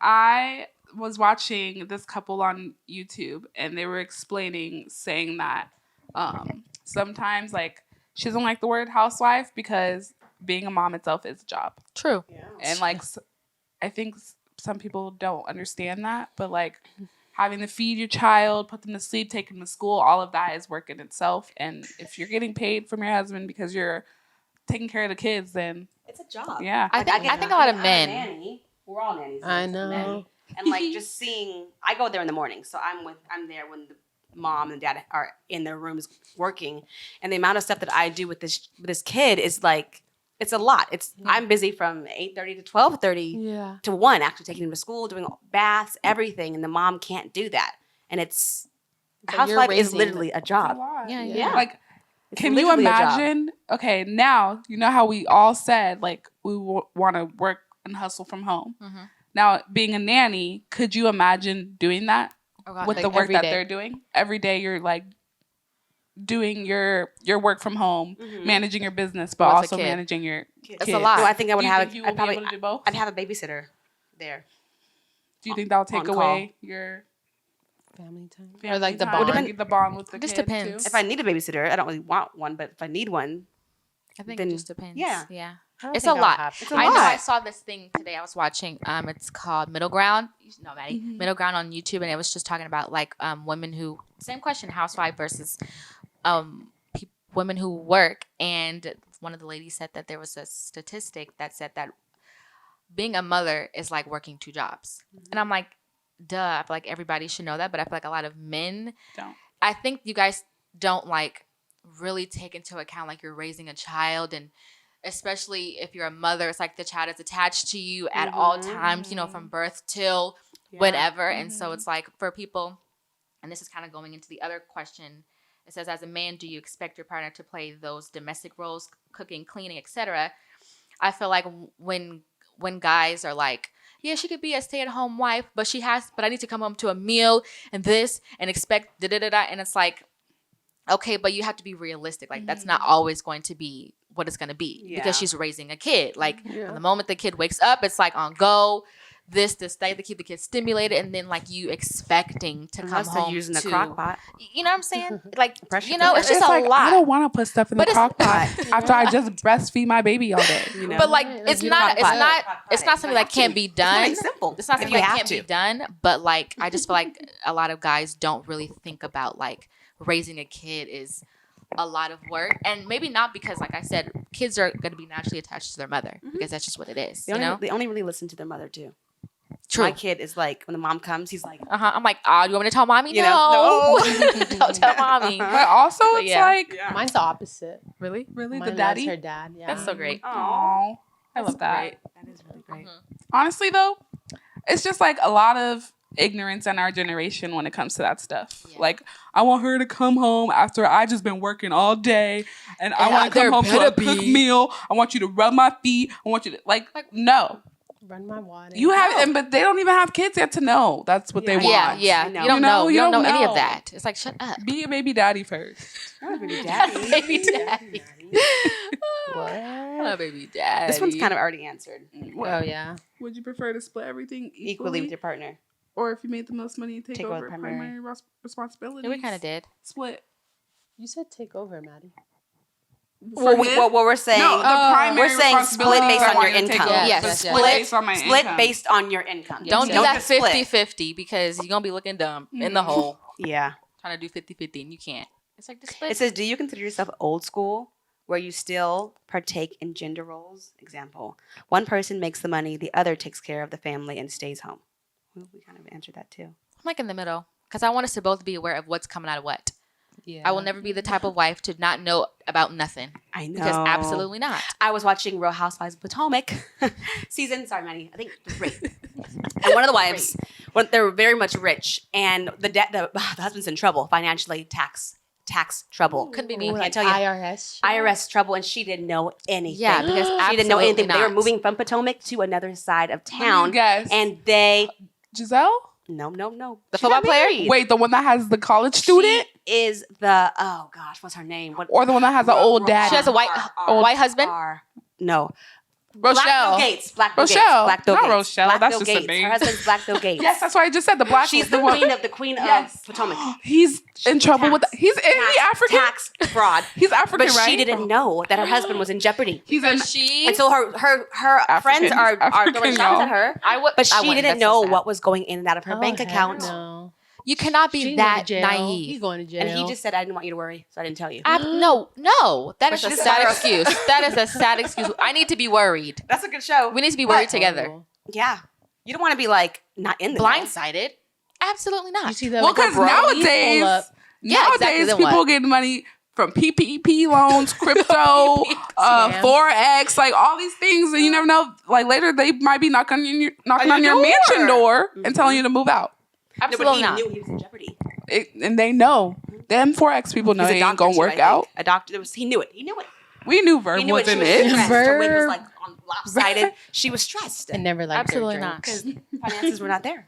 C: I was watching this couple on YouTube and they were saying that sometimes like she doesn't like the word housewife because being a mom itself is a job.
E: true.
C: And like I think some people don't understand that, but like having to feed your child, put them to sleep, take them to school, all of that is work in itself. And if you're getting paid from your husband because you're taking care of the kids, then
B: It's a job.
C: yeah.
E: I think a lot of men.
B: Nanny. We're all nannies.
D: I
B: It's a
D: know.
B: nanny. And like just seeing, I go there in the morning, so I'm there when the mom and dad are in their rooms working, and the amount of stuff that I do with this kid is like it's a lot. I'm busy from 8:30 to 12:30
D: Yeah.
B: to 1, actually taking him to school, doing baths, everything, and the mom can't do that, and it's a
D: So you're
B: housewife is
D: raising-
B: literally a
C: It's a
B: job.
C: lot.
E: Yeah,
B: Yeah.
C: Like,
B: It's
C: can you
B: literally a job.
C: imagine? Okay, now you know how we all said like we want to work and hustle from home.
E: Mhm.
C: Now, being a nanny, could you imagine doing that
E: Oh, God,
C: with
E: like,
C: the work
D: every
C: that
D: day.
C: they're doing? Every day you're like doing your work from home,
B: Mhm.
C: managing your business, but
E: With a
C: also
E: kid.
C: managing your
B: Kids.
E: It's a
C: kids.
E: lot.
B: No, I think I would
C: Do you
B: have.
C: think you will
B: I'd probably.
C: be able to do both?
B: I'd have a babysitter there.
C: Do you think that'll take
B: on call.
C: away your
D: Family time.
C: family
D: Or like the
C: time,
D: bond.
C: the bond with the
E: It just
C: kid
E: depends.
C: too?
B: If I need a babysitter, I don't really want one, but if I need one,
E: I think
B: then-
E: it just depends.
B: yeah.
E: Yeah.
D: I don't
E: It's
D: think
E: a
D: I'll
E: lot.
D: have to.
B: It's a
E: I know
B: lot.
E: I saw this thing today I was watching. It's called Middle Ground. You know, Maddie.
C: Mhm.
E: Middle Ground on YouTube, and it was just talking about like women who same question, housewife versus women who work. And one of the ladies said that there was a statistic that said that being a mother is like working 2 jobs. And I'm like, duh. I feel like everybody should know that, but I feel like a lot of men
C: Don't.
E: I think you guys don't like really take into account like you're raising a child, and especially if you're a mother, it's like the child is attached to you at all times, you know, from birth till whatever. And so it's like for people, and this is kind of going into the other question. It says, as a man, do you expect your partner to play those domestic roles, cooking, cleaning, etc.? I feel like when guys are like, yeah, she could be a stay-at-home wife, but I need to come home to a meal and this and expect da-da-da-da. And it's like, okay, but you have to be realistic. Like, that's not always going to be what it's going to be
B: Yeah.
E: because she's raising a kid. Like,
D: Yeah.
E: from the moment the kid wakes up, it's like on go, this, that, to keep the kid stimulated, and then like you expecting to
B: unless
E: come
B: they're
E: home
B: using
E: to,
B: a crock pot.
E: you know what I'm saying? Like,
B: Pressure
E: you know, it's just a
C: like,
E: lot.
C: I don't want to put stuff in
E: But
C: the
E: it's-
C: crock pot after I just breastfeed my baby all day.
B: You know,
E: But like,
D: Right, like,
E: it's
D: you don't
E: not,
D: have
E: it's
D: to-
E: not,
B: Crock pot
E: it's
B: it.
E: not
B: You
E: something
B: don't
E: that
B: have
E: can't
B: to.
E: be
B: It's
E: done.
B: really simple.
E: It's not
B: If
E: something
B: you
E: that
B: have
E: can't be
B: to.
E: done, but like I just feel like a lot of guys don't really think about like raising a kid is a lot of work, and maybe not because, like I said, kids are going to be naturally attached to their mother because that's just what it is.
B: They
E: You
B: only,
E: know,
B: they only really listen to their mother too.
E: true.
B: My kid is like, when the mom comes, he's like,
E: I'm like, do you want me to tell mommy?
B: You
E: No,
B: know, no.
E: don't tell mommy.
C: But also,
E: But
C: it's
E: yeah.
C: like
D: Mine's the opposite.
E: Really?
C: really
D: Mine
C: the daddy.
D: loves her dad. Yeah.
E: That's so great.
C: Aww, I love that.
E: great.
B: that is really great.
C: Honestly, though, it's just like a lot of ignorance in our generation when it comes to that stuff.
E: Yeah.
C: Like, I want her to come home after I just been working all day, and I want to
E: there
C: come home to a
E: better
C: cooked
E: be-
C: meal. I want you to rub my feet. I want you to like no.
D: Run my water.
C: You have, and but they don't even have kids yet to know that's what they want.
E: Yeah, yeah.
B: I know.
E: You don't
C: You know,
E: know. You
C: you
E: don't know
C: don't
E: any of
C: know.
E: that. It's like, shut up.
C: Be a baby daddy first.
B: Oh, baby daddy.
E: Baby daddy.
D: What?
E: Oh, baby daddy.
B: This one's kind of already answered.
D: Oh yeah.
C: Would you prefer to split everything
B: Equally with your partner.
C: or if you made the most money, take
B: Take over
C: over
B: primary.
C: primary responsibilities?
E: Yeah, we kind of did.
C: split.
D: You said take over, Maddie.
B: Well,
C: For him?
B: what we're saying,
C: No, the primary
B: we're saying split
C: responsibilities
B: based
C: I
B: on
C: want
B: your
C: you to take
B: income.
C: over,
E: Yes,
C: but
E: yes, yes.
C: split based on my
B: split
C: income.
B: based on your income.
E: Don't do
B: Don't
E: that
B: just split.
E: 50-50 because you're going to be looking dumb in the hole
B: Yeah.
E: trying to do 50-50 and you can't. It's like the split.
B: It says, do you consider yourself old school where you still partake in gender roles? Example, one person makes the money, the other takes care of the family and stays home. Well, we kind of answered that too.
E: I'm like in the middle. Because I want us to both be aware of what's coming out of what.
D: Yeah.
E: I will never be the type of wife to not know about nothing.
B: I know.
E: Because absolutely not.
B: I was watching Real Housewives of Potomac season. Sorry, Maddie. I think 3. And one of the wives, they're very much rich, and the husband's in trouble financially, tax trouble.
E: Couldn't be me.
B: Can't
D: like
B: tell you.
D: IRS.
B: IRS trouble, and she didn't know anything.
E: Yeah, because
B: she didn't know anything.
E: absolutely
B: They were
E: not.
B: moving from Potomac to another side of
C: Let me
B: town,
C: guess.
B: and they
C: Giselle?
B: no.
E: The
B: She
E: football
B: got
E: player?
B: married.
C: Wait, the one that has the college student?
B: She is the oh gosh, what's her name? What?
C: Or the one that has the old dad?
E: She has a white husband?
B: No.
C: Rochelle.
B: Black Bill Gates. Black Bill Gates.
C: Rochelle.
B: Black Bill
C: Not
B: Gates.
C: Rochelle,
B: Black
C: that's
B: Bill
C: just a
B: Gates.
C: name.
B: Her husband's Black Bill Gates.
C: Yes, that's why I just said the black.
B: She's the
C: one.
B: queen
C: Yes.
B: of Potomac.
C: He's in trouble with. He's is he African?
B: Tax fraud.
C: He's African,
B: But
C: right?
B: she didn't know that her husband was in jeopardy.
C: He's in.
E: She.
B: And so her friends are
C: African,
B: throwing shots
C: y'all.
B: at her.
E: I would,
B: But
E: I
B: she
E: wouldn't.
B: didn't
E: That's so
B: know
E: sad.
B: what was going in and out of her bank
D: heck
B: account.
D: No.
E: You cannot be
D: She
E: that
D: going to jail.
E: naive.
D: He's going to jail.
B: And he just said, I didn't want you to worry, so I didn't tell you.
E: No. That is
B: But
E: a
B: she
E: sad
B: said-
E: excuse. That is a sad excuse. I need to be worried.
B: That's a good show.
E: We need to be worried together.
D: Horrible.
B: Yeah. You don't want to be like, not in the know.
E: Blindsided? Absolutely not.
D: You see that?
C: Well, because nowadays,
E: Yeah, exactly, then
C: people
E: what?
C: get money from PPP loans, crypto,
D: Scams.
C: Forex, like all these things, and you never know. Like later, they might be knocking on your
B: door.
C: mansion door and telling you to move out.
B: No, but
E: Absolutely
B: he
E: not.
B: knew he was in jeopardy.
C: And they know. Them Forex people know
B: He's a
C: they ain't
B: doctor
C: gonna
B: too, I
C: work
B: think.
C: out.
B: A doctor. He knew it.
C: We knew Verb
B: He knew it. She
C: wasn't
B: was
C: it.
B: stressed. Her wig was
D: Verb.
B: like on lopsided. She was stressed.
D: I never liked
E: Absolutely
D: her
E: not.
D: drinks.
B: Because finances were not there.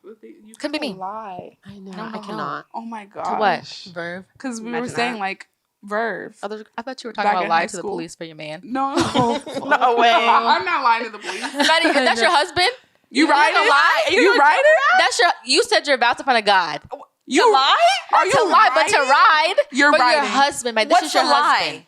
C: You
E: Couldn't be me.
C: Lie.
D: I know.
E: No,
D: I
E: no,
D: cannot.
C: Oh my god.
E: To what?
D: Verb.
C: Because we were
B: Imagine
C: saying
B: that.
C: like Verve.
E: I thought you were
C: Back
E: talking about
C: in
E: lying
C: high
E: to the
C: school.
E: police for your man.
C: No,
B: No way.
C: I'm not lying to the police.
E: Maddie, if that's your husband,
C: You riding?
E: gonna lie?
C: You riding?
E: that's your. You said you're about to find a God.
C: You
B: lie?
C: Are you
E: To lie, but to
C: riding?
E: ride
C: You're
E: for your
C: riding.
E: husband, man. This
B: What's
E: is your
B: the lie?
E: husband.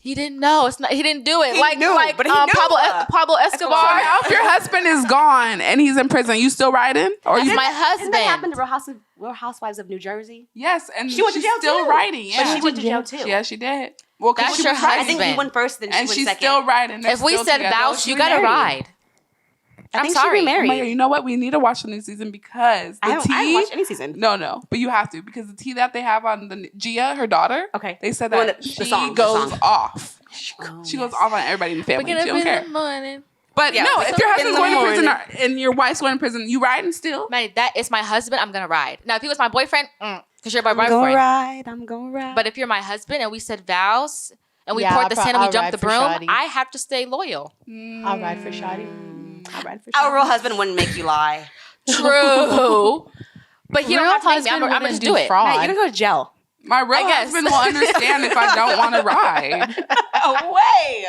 E: He didn't know. It's not. He didn't do it.
B: He
E: like
B: knew, but he knew.
E: Pablo
C: So
E: Escobar.
C: now if your husband is gone and he's in prison, you still riding? Or
E: That's
C: you?
E: my
B: Isn't that happened
E: husband.
B: to Real Housewives of New Jersey?
C: Yes, and
B: She went to
C: she's
B: jail
C: still
B: too.
C: riding.
B: But
C: Yeah,
B: she went to jail too.
C: Yeah, she did. Well, 'cause
E: That's
C: she
E: your
C: was riding.
B: I think he
E: husband.
B: went first, then she
C: And
B: went
C: she's
B: second.
C: still riding. They're
E: If we
C: still
E: said
C: together.
E: Vouch, you
B: She
E: gotta
B: married.
E: ride.
B: I
E: I'm
B: think
E: sorry.
B: she
C: Oh my
B: remarried.
C: God, you know what? We need to watch the new season because the
B: I haven't
C: tea.
B: watched any season.
C: No, but you have to because the tea that they have on the Gia, her daughter.
B: Okay.
C: They said
B: The one
C: that
B: that- the
C: she
B: song, the
C: goes
B: song.
C: off.
B: Oh,
C: She goes off on everybody in the family.
E: Waking
C: She
E: up
C: don't
E: in
C: care.
E: the morning.
C: But
B: Yeah,
C: no,
B: wake
C: if
B: up
C: your
B: in
C: husband's
B: the
C: going to prison
B: morning.
C: and your wife's going to prison, you riding still?
E: Maddie, that is my husband. I'm gonna ride. Now, if he was my boyfriend, because you're my
B: I'm gonna
E: boyfriend.
B: ride. I'm gonna ride.
E: But if you're my husband and we said vows and we
D: Yeah,
E: poured the
D: I'll
E: sand and we
D: I'll
E: jumped
D: ride
E: the
D: for
E: broom,
D: Shawty.
E: I have to stay loyal.
D: I'll ride for Shotty. I'll ride for
B: our
D: Shawty.
B: real husband wouldn't make you lie.
E: True. But he
D: Real
E: don't have to make me.
D: husband
E: I'm gonna
D: wouldn't
E: just
D: do
E: do it.
D: fraud.
B: Matt, you're gonna go to jail.
C: My real
E: I guess.
C: husband will understand if I don't want to ride.
B: Away.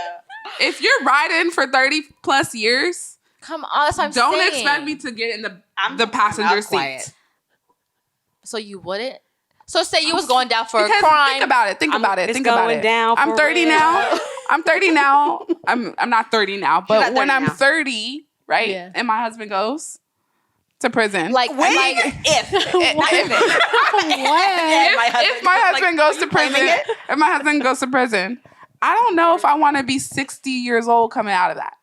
C: If you're riding for 30 plus years,
E: Come on, that's what I'm
C: don't
E: saying.
C: expect me to get in the
B: I'm
C: passenger
B: out quiet.
C: seat.
E: So you wouldn't? So say you was going down for a
C: Because
E: crime.
C: think about it. Think
B: I'm-
C: about it.
B: it's
C: Think about
B: going
C: it.
B: down
C: I'm
B: for
C: 30
B: real.
C: now. I'm 30 now. I'm not 30 now, but
B: not
C: when
B: 30
C: I'm
B: now.
C: 30, right?
D: Yeah.
C: And my husband goes to prison.
E: like,
B: Wait,
E: like
B: if not even.
C: if my husband goes to prison,
B: claiming it?
C: if my husband goes to prison, I don't know if I want to be 60 years old coming out of that.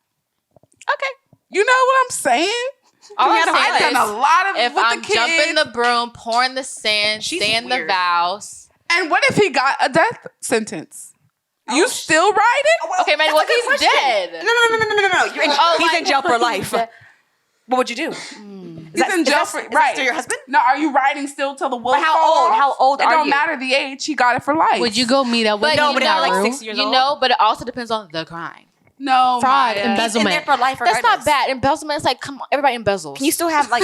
E: okay.
C: You know what I'm saying?
E: All I'm
C: I've
E: saying
C: done
E: is,
C: a lot of
E: if
C: with
E: I'm
C: the kid.
E: jumping the broom, pouring the sand,
B: She's
E: saying the
B: weird.
E: vows.
C: And what if he got a death sentence? You still riding?
E: Okay, man. Well, he's dead.
B: No. You're in,
E: Oh,
B: he's
E: like-
B: in jail for life. What would you do?
C: He's in jail for
B: Is that
C: right.
B: still your husband?
C: No, are you riding still till the wheels
B: But how
C: fall
B: old?
C: off?
B: How old
C: It
B: are
C: don't
B: you?
C: matter the age. He got it for life.
D: Would you go meet up with
E: But
D: him
E: you
D: in
E: know,
D: that
B: like
D: room?
B: 6 years
E: You
B: old?
E: know, but it also depends on the crime.
C: No,
D: Fraud,
C: Maya.
D: embezzlement.
B: He's in there for life.
E: That's not
B: regardless.
E: bad. Embezzlement is like, come on, everybody embezzles.
B: Can you still have like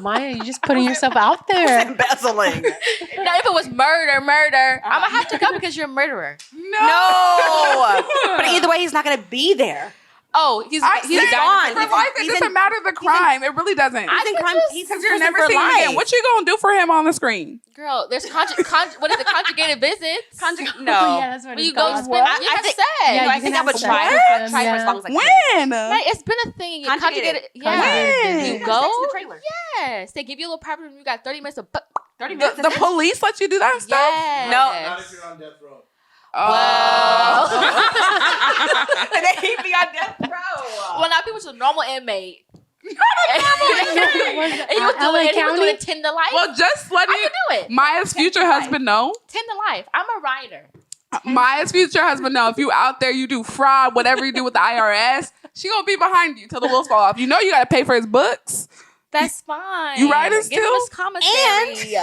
D: Maya, you're just putting yourself out there.
B: embezzling?
E: Now, if it was murder, I'm gonna have to go because you're a murderer.
B: No. But either way, he's not gonna be there.
E: Oh, he's
C: I
E: he's
C: said
E: gone.
C: for life. It
B: he's
C: doesn't
B: in-
C: matter the crime. It really doesn't.
B: He's in crime. He's in
C: Because you're
B: prison
C: never
B: for
C: seeing him
B: life.
C: again. What you gonna do for him on the screen?
E: Girl, there's what is it? Conjugated visits.
B: No.
D: Yeah, that's what
E: When you
D: it's
E: go
D: called.
E: spend, you
B: I
E: have
B: think-
E: sex.
D: Yeah,
B: No, I
D: you
B: think
D: can
B: I would
D: have
B: try.
D: sex with them,
B: Try for as
D: yeah.
B: long as I can.
C: When?
E: Man, it's been a thing. You
B: Conjugated.
E: conjugated. Yeah.
D: Conjugated.
E: You
B: Yeah,
E: go.
B: sex in the trailer.
E: Yes. They give you a little private room. You got 30 minutes of.
B: 30
C: The,
B: minutes.
C: the
B: that's it.
C: police let you do that stuff?
E: Yes.
F: Not if you're on death row.
C: Oh.
B: And they keep me on death row.
E: Well, now people just a normal inmate. And you was
D: LA
E: doing
D: County?
E: it 10 to life.
C: Well, just let
E: I
C: me
E: can do it.
C: Maya's future husband know.
E: 10 to life. I'm a writer.
C: Maya's future husband know. If you out there, you do fraud, whatever you do with the IRS, she gonna be behind you till the wheels fall off. You know you gotta pay for his books.
E: That's fine.
C: You writing
E: Give him
C: still?
E: his commissary.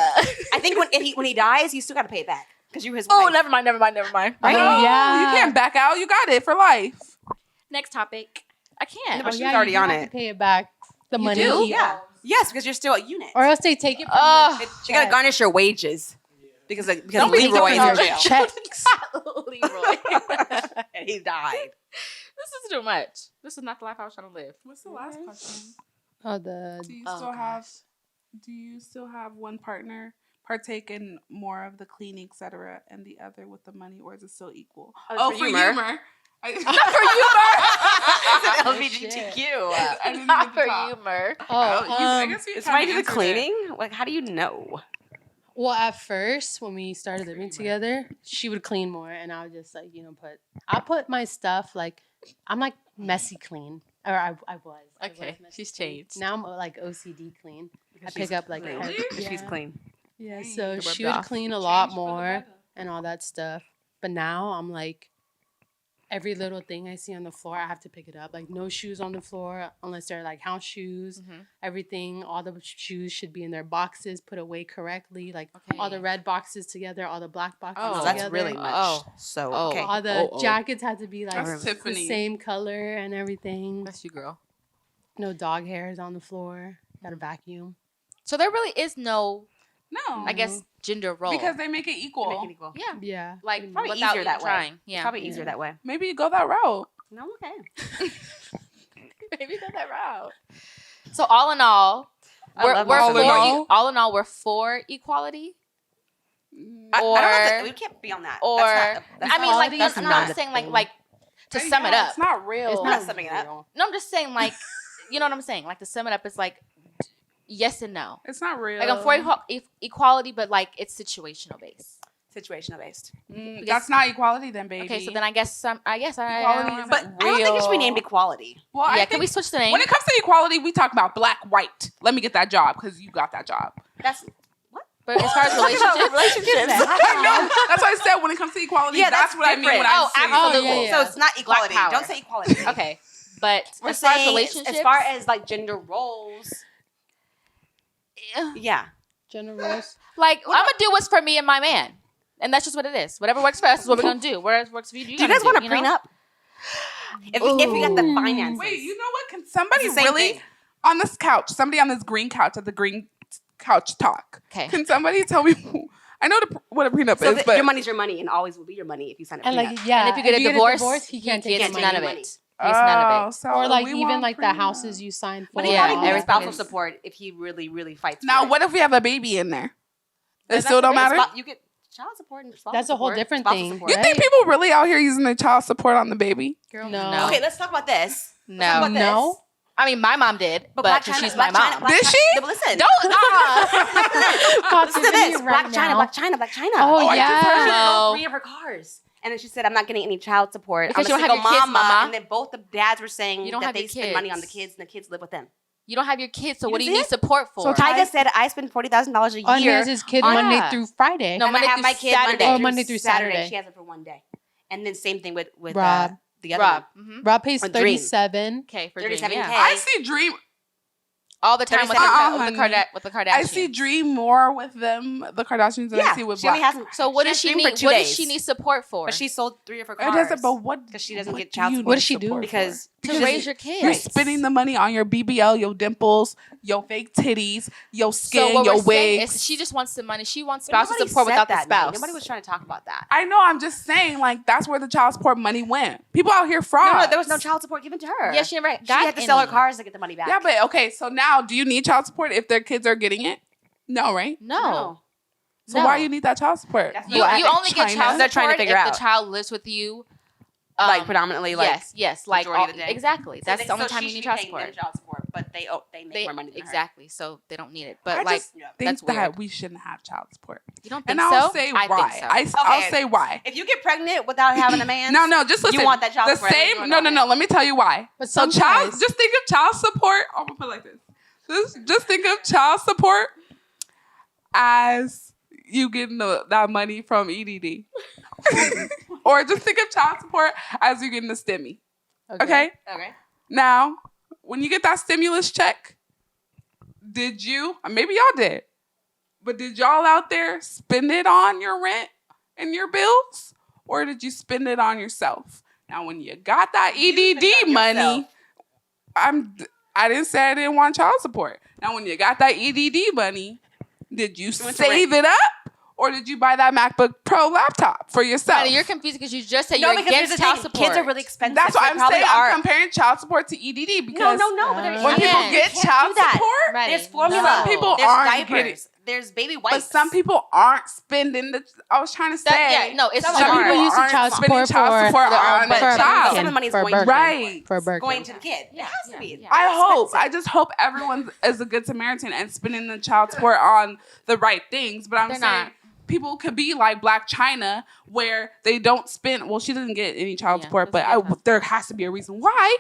B: I think when he dies, you still got to pay it back because you're his
E: Oh,
B: wife.
E: never mind.
B: Right?
C: No,
D: yeah.
C: you can't back out. You got it for life.
E: Next topic. I can't.
B: No, but
D: Oh,
B: she was already
D: you
B: on
D: have to
B: it.
D: pay it back. The money.
B: do?
D: he
B: Yeah.
D: owes.
B: Yes, because you're still a unit.
D: Or else they take it from
E: Oh.
D: your
B: You got to
D: check.
B: garnish your wages because
E: Don't be
B: Leroy is in
D: Our
B: jail
D: checks.
E: Leroy.
B: and he died.
E: This is too much. This is not the life I was trying to live.
C: What's the last question?
D: Oh, the
C: Do you
E: Oh,
C: still
E: gosh.
C: have? Do you still have one partner partake in more of the cleaning, etc., and the other with the money, or is it still equal?
B: Oh, for humor. LGBTQ.
C: I didn't
E: Not
C: even
E: for
C: talk.
E: humor.
C: I
D: oh,
C: guess we
B: It's
C: kinda
B: why you do the
C: answered it.
B: cleaning? Like, how do you know?
D: well, at first when we started living together, she would clean more, and I would just like I put my stuff like I'm like messy clean, or I was. I was
E: Okay,
D: messy
E: she's
D: clean.
E: changed.
D: Now I'm like OCD clean. I
B: she's
D: pick up like
B: clean.
D: every-
B: Because she's clean.
D: Yeah,
C: Dang,
D: so
E: it
D: she
E: rubbed
D: would
E: off.
D: clean a lot
C: Change for the
D: more
C: better.
D: and all that stuff. But now I'm like, every little thing I see on the floor, I have to pick it up. Like no shoes on the floor unless they're like house shoes.
E: Mhm.
D: Everything, all the shoes should be in their boxes, put away correctly. Like all the
E: Okay.
D: red boxes together, all the black boxes
E: Oh,
B: So
D: together.
B: that's really much.
E: Oh.
B: So,
E: Oh.
B: okay.
D: All the
E: Oh.
D: jackets had to be like
C: That's
D: the
C: Tiffany.
D: same color and everything.
E: That's you, girl.
D: No dog hairs on the floor. Gotta vacuum.
E: So there really is no,
C: No,
E: I guess, gender role.
C: because they make it equal.
B: Make it equal.
E: yeah,
D: Yeah.
E: like
B: Probably
E: without
B: easier
E: even
B: that way.
E: trying.
B: It's
E: Yeah,
B: probably easier that way.
C: Maybe you go that route.
B: No, okay.
E: maybe go that route. So all in all,
B: I
E: we're
B: love
E: we're
C: all
E: for
C: in all.
E: all in all we're for equality.
B: I don't know if
E: Or-
B: we can't be on that.
E: Or
B: That's
E: I mean, like
D: Equality
E: I'm
D: is
E: not
D: not a
E: saying like
D: thing.
E: to sum it
C: Yeah,
E: up.
C: It's not real.
D: It's
B: not
D: not
B: summing it up.
D: real.
E: No, I'm just saying like, you know what I'm saying. Like to sum it up, it's like yes and no.
C: It's not real.
E: Like I'm for equality, but like it's situational based.
B: situational based.
C: That's not equality, then, baby.
E: Okay, so then I guess
C: Equality
E: I
C: isn't
B: But I don't think it should be named
C: real.
B: equality.
C: Well, I
E: yeah. Can
C: think
E: we switch the name?
C: when it comes to equality, we talk about black, white. Let me get that job because you got that job.
B: That's
E: But as far as relationships,
B: relationships.
C: I know. That's what I said. When it comes to equality,
B: Yeah,
C: that's
B: that's
C: what I mean when
B: different.
C: I
E: Oh,
C: say
E: absolutely.
D: Oh, yeah,
B: So it's not equality.
E: power.
B: Don't say equality.
E: okay. But
B: We're
E: as far as
B: saying
E: relationships,
B: as far as like gender roles. Yeah.
D: Generals.
E: like I'm gonna do what's for me and my man, and that's just what it is. Whatever works for us is what we're gonna do. Whatever works for you,
B: Do you guys want a prenup? If you got the finances.
C: Wait, you know what? Can somebody
B: It's the same
C: really
B: thing.
C: on this couch? Somebody on this green couch at the green couch talk.
E: Okay.
C: Can somebody tell me? I know what a prenup
B: So
C: is, but
B: your money's your money and always will be your money if you sign a
D: And
B: prenup.
D: like, yeah.
E: And if you get a divorce,
D: he can't take
E: gets
D: your
E: none
D: money.
E: of
B: money.
E: it. He gets none of it.
C: so
D: Or like
C: we
D: even
C: want
D: like the
C: prenup.
D: houses you signed for.
B: But he
E: Yeah,
B: probably needs
E: everything
B: spousal
E: is-
B: support if he really, really fights.
C: Now,
B: for it.
C: what if we have a baby in there? It
B: That's
C: still don't
B: great.
C: matter.
B: You get child support and spousal
D: That's a whole
B: support,
D: different
B: spousal
D: thing.
B: support.
C: You think
D: Right?
C: people really out here using their child support on the baby?
D: No.
E: No.
B: Okay, let's talk about this.
E: No.
B: Let's talk about
D: No.
B: this.
E: I mean, my mom did, but
B: Black
E: 'cause
B: China,
E: she's my
B: Black China,
E: mom.
B: Black
C: Did
B: China-
C: she?
B: No, listen.
D: God,
B: Listen to
D: forgive
B: this.
D: me
B: Black
D: right
B: China,
D: now.
B: Black China, Black China.
D: Oh,
C: I just
D: yeah.
C: heard
B: She
E: No.
B: sold 3 of her cars. And then she said, I'm not getting any child support.
E: Because
B: I'm
E: you
B: a
E: don't have
B: single
E: your kids,
B: mama.
E: mama.
B: And then both the dads were saying
E: You don't
B: that
E: have
B: they
E: your
B: spend money on the
E: kids.
B: kids and the kids live with them.
E: You don't have your kids, so
B: You
E: what do
B: see
E: you need
B: it?
E: support for?
C: So
B: Tyga said, I spend $40,000 a
D: Oh, and he
B: year.
D: has his kid
E: Oh,
D: Monday
E: yeah.
D: through Friday.
E: No,
B: and
E: Monday
B: I have
E: through
B: my kid
E: Saturday.
D: Oh, Monday through Saturday.
B: She has it for one day. And then same thing with
D: Rob.
B: the other
E: Rob.
B: one.
E: Mm-hmm.
D: Rob pays
B: Or Dream.
D: 37.
E: Okay, for
B: 37K.
E: Dream, yeah.
C: I see Dream.
E: All the time with the Kardashians.
C: I see Dream more with them, the Kardashians, than I see with
B: she only
C: Black.
B: has.
E: So what
B: she
E: does
B: has
E: she
B: Dream
E: need?
B: for 2
E: What
B: days.
E: does she need support for?
B: But she sold 3 of her
C: It
B: cars.
C: doesn't. But what?
B: 'Cause she doesn't
C: what
B: get
C: do
B: child
C: you
B: support.
D: What
C: need
D: does she do?
C: support for?
B: Because
E: to raise your kids.
C: You're spending the money on your BBL, your dimples, your fake titties, your skin,
E: So what
C: your
E: we're saying
C: wigs.
E: is she just wants the money. She wants
B: But
E: spousal
B: nobody
E: support
B: said
E: without the
B: that, Nate.
E: spouse.
B: Nobody was trying to talk about that.
C: I know. I'm just saying, like that's where the child support money went. People out here fraud.
B: No, there was no child support given to her.
E: Yeah, she never got
B: She had to sell her
E: any.
B: cars to get the money back.
C: Yeah, but okay. So now, do you need child support if their kids are getting it? No, right?
E: No.
C: So
E: No.
C: why you need that child support?
B: That's
E: You,
B: Well,
E: you only get
C: China.
E: child
B: They're trying to
E: support
B: figure
E: if
B: out.
E: the child lives with you.
B: Like predominantly, like
E: yes, like
B: majority of the day.
E: exactly.
B: So
E: That's
B: they-
E: the only
B: so
E: time
B: she
E: you
B: should
E: need
B: be
E: child
B: paying
E: support.
B: them child support, but they make more money than her.
E: Exactly, so they don't need it. But
C: I
E: like,
C: just think
E: that's
C: that
E: weird.
C: we shouldn't have child support.
E: You don't think
F: And
E: so?
F: I'll say
E: I
F: why.
E: think so.
F: I'll
B: Okay.
F: say why.
B: If you get pregnant without having a man,
F: No, just listen.
B: You want that child
F: the
B: support.
F: same. No. Let me tell you why.
D: But
F: So
D: sometimes-
F: just think of child support. I'm gonna put it like this. Just think of child support as you getting that money from EDD, or just think of child support as you getting the STEMI. Okay.
B: okay.
F: Now, when you get that stimulus check, did you? Maybe y'all did, but did y'all out there spend it on your rent and your bills, or did you spend it on yourself? Now, when you got that
B: You spend it
F: EDD
B: on
F: money,
B: yourself.
F: I didn't say I didn't want child support. Now, when you got that EDD money, did you
B: went to
F: save it up, or did you buy that MacBook Pro laptop for yourself?
E: Honey, you're confused because you just said
B: No,
E: you're
B: because here's
E: against
B: the
E: child
B: thing.
E: support.
B: Kids are really expensive.
F: That's
B: so
F: what
B: they
F: I'm
B: probably
F: saying.
B: are.
F: I'm comparing child support to EDD because
B: No. But there's
F: when
E: You
F: people
E: can't.
F: get
B: You can't
F: child
B: do that.
F: support,
E: Ready.
B: There's formula.
E: Some
F: people
B: there's
F: aren't
B: diapers.
F: getting-
B: There's baby wipes.
F: but some people aren't spending the. I was trying to say.
E: Yeah, no, it's
B: Some
E: some
B: people
E: people
D: use the
F: aren't
D: child
F: spending
D: support
F: child support
D: for
F: on
B: but
F: the
B: some
F: child.
B: of the money is
D: for
B: going to
D: Birkin.
F: Right.
D: For Birkin.
B: going to the kid. It has to be.
E: yeah.
F: I hope. I
B: expensive.
F: just hope everyone is a good Samaritan and spending the child support on the right things. But I'm
E: They're
F: saying
E: not.
F: people could be like Black China, where they don't spend. Well, she doesn't get any child
E: Yeah,
F: support, but
E: doesn't get child
F: there has to be a reason why.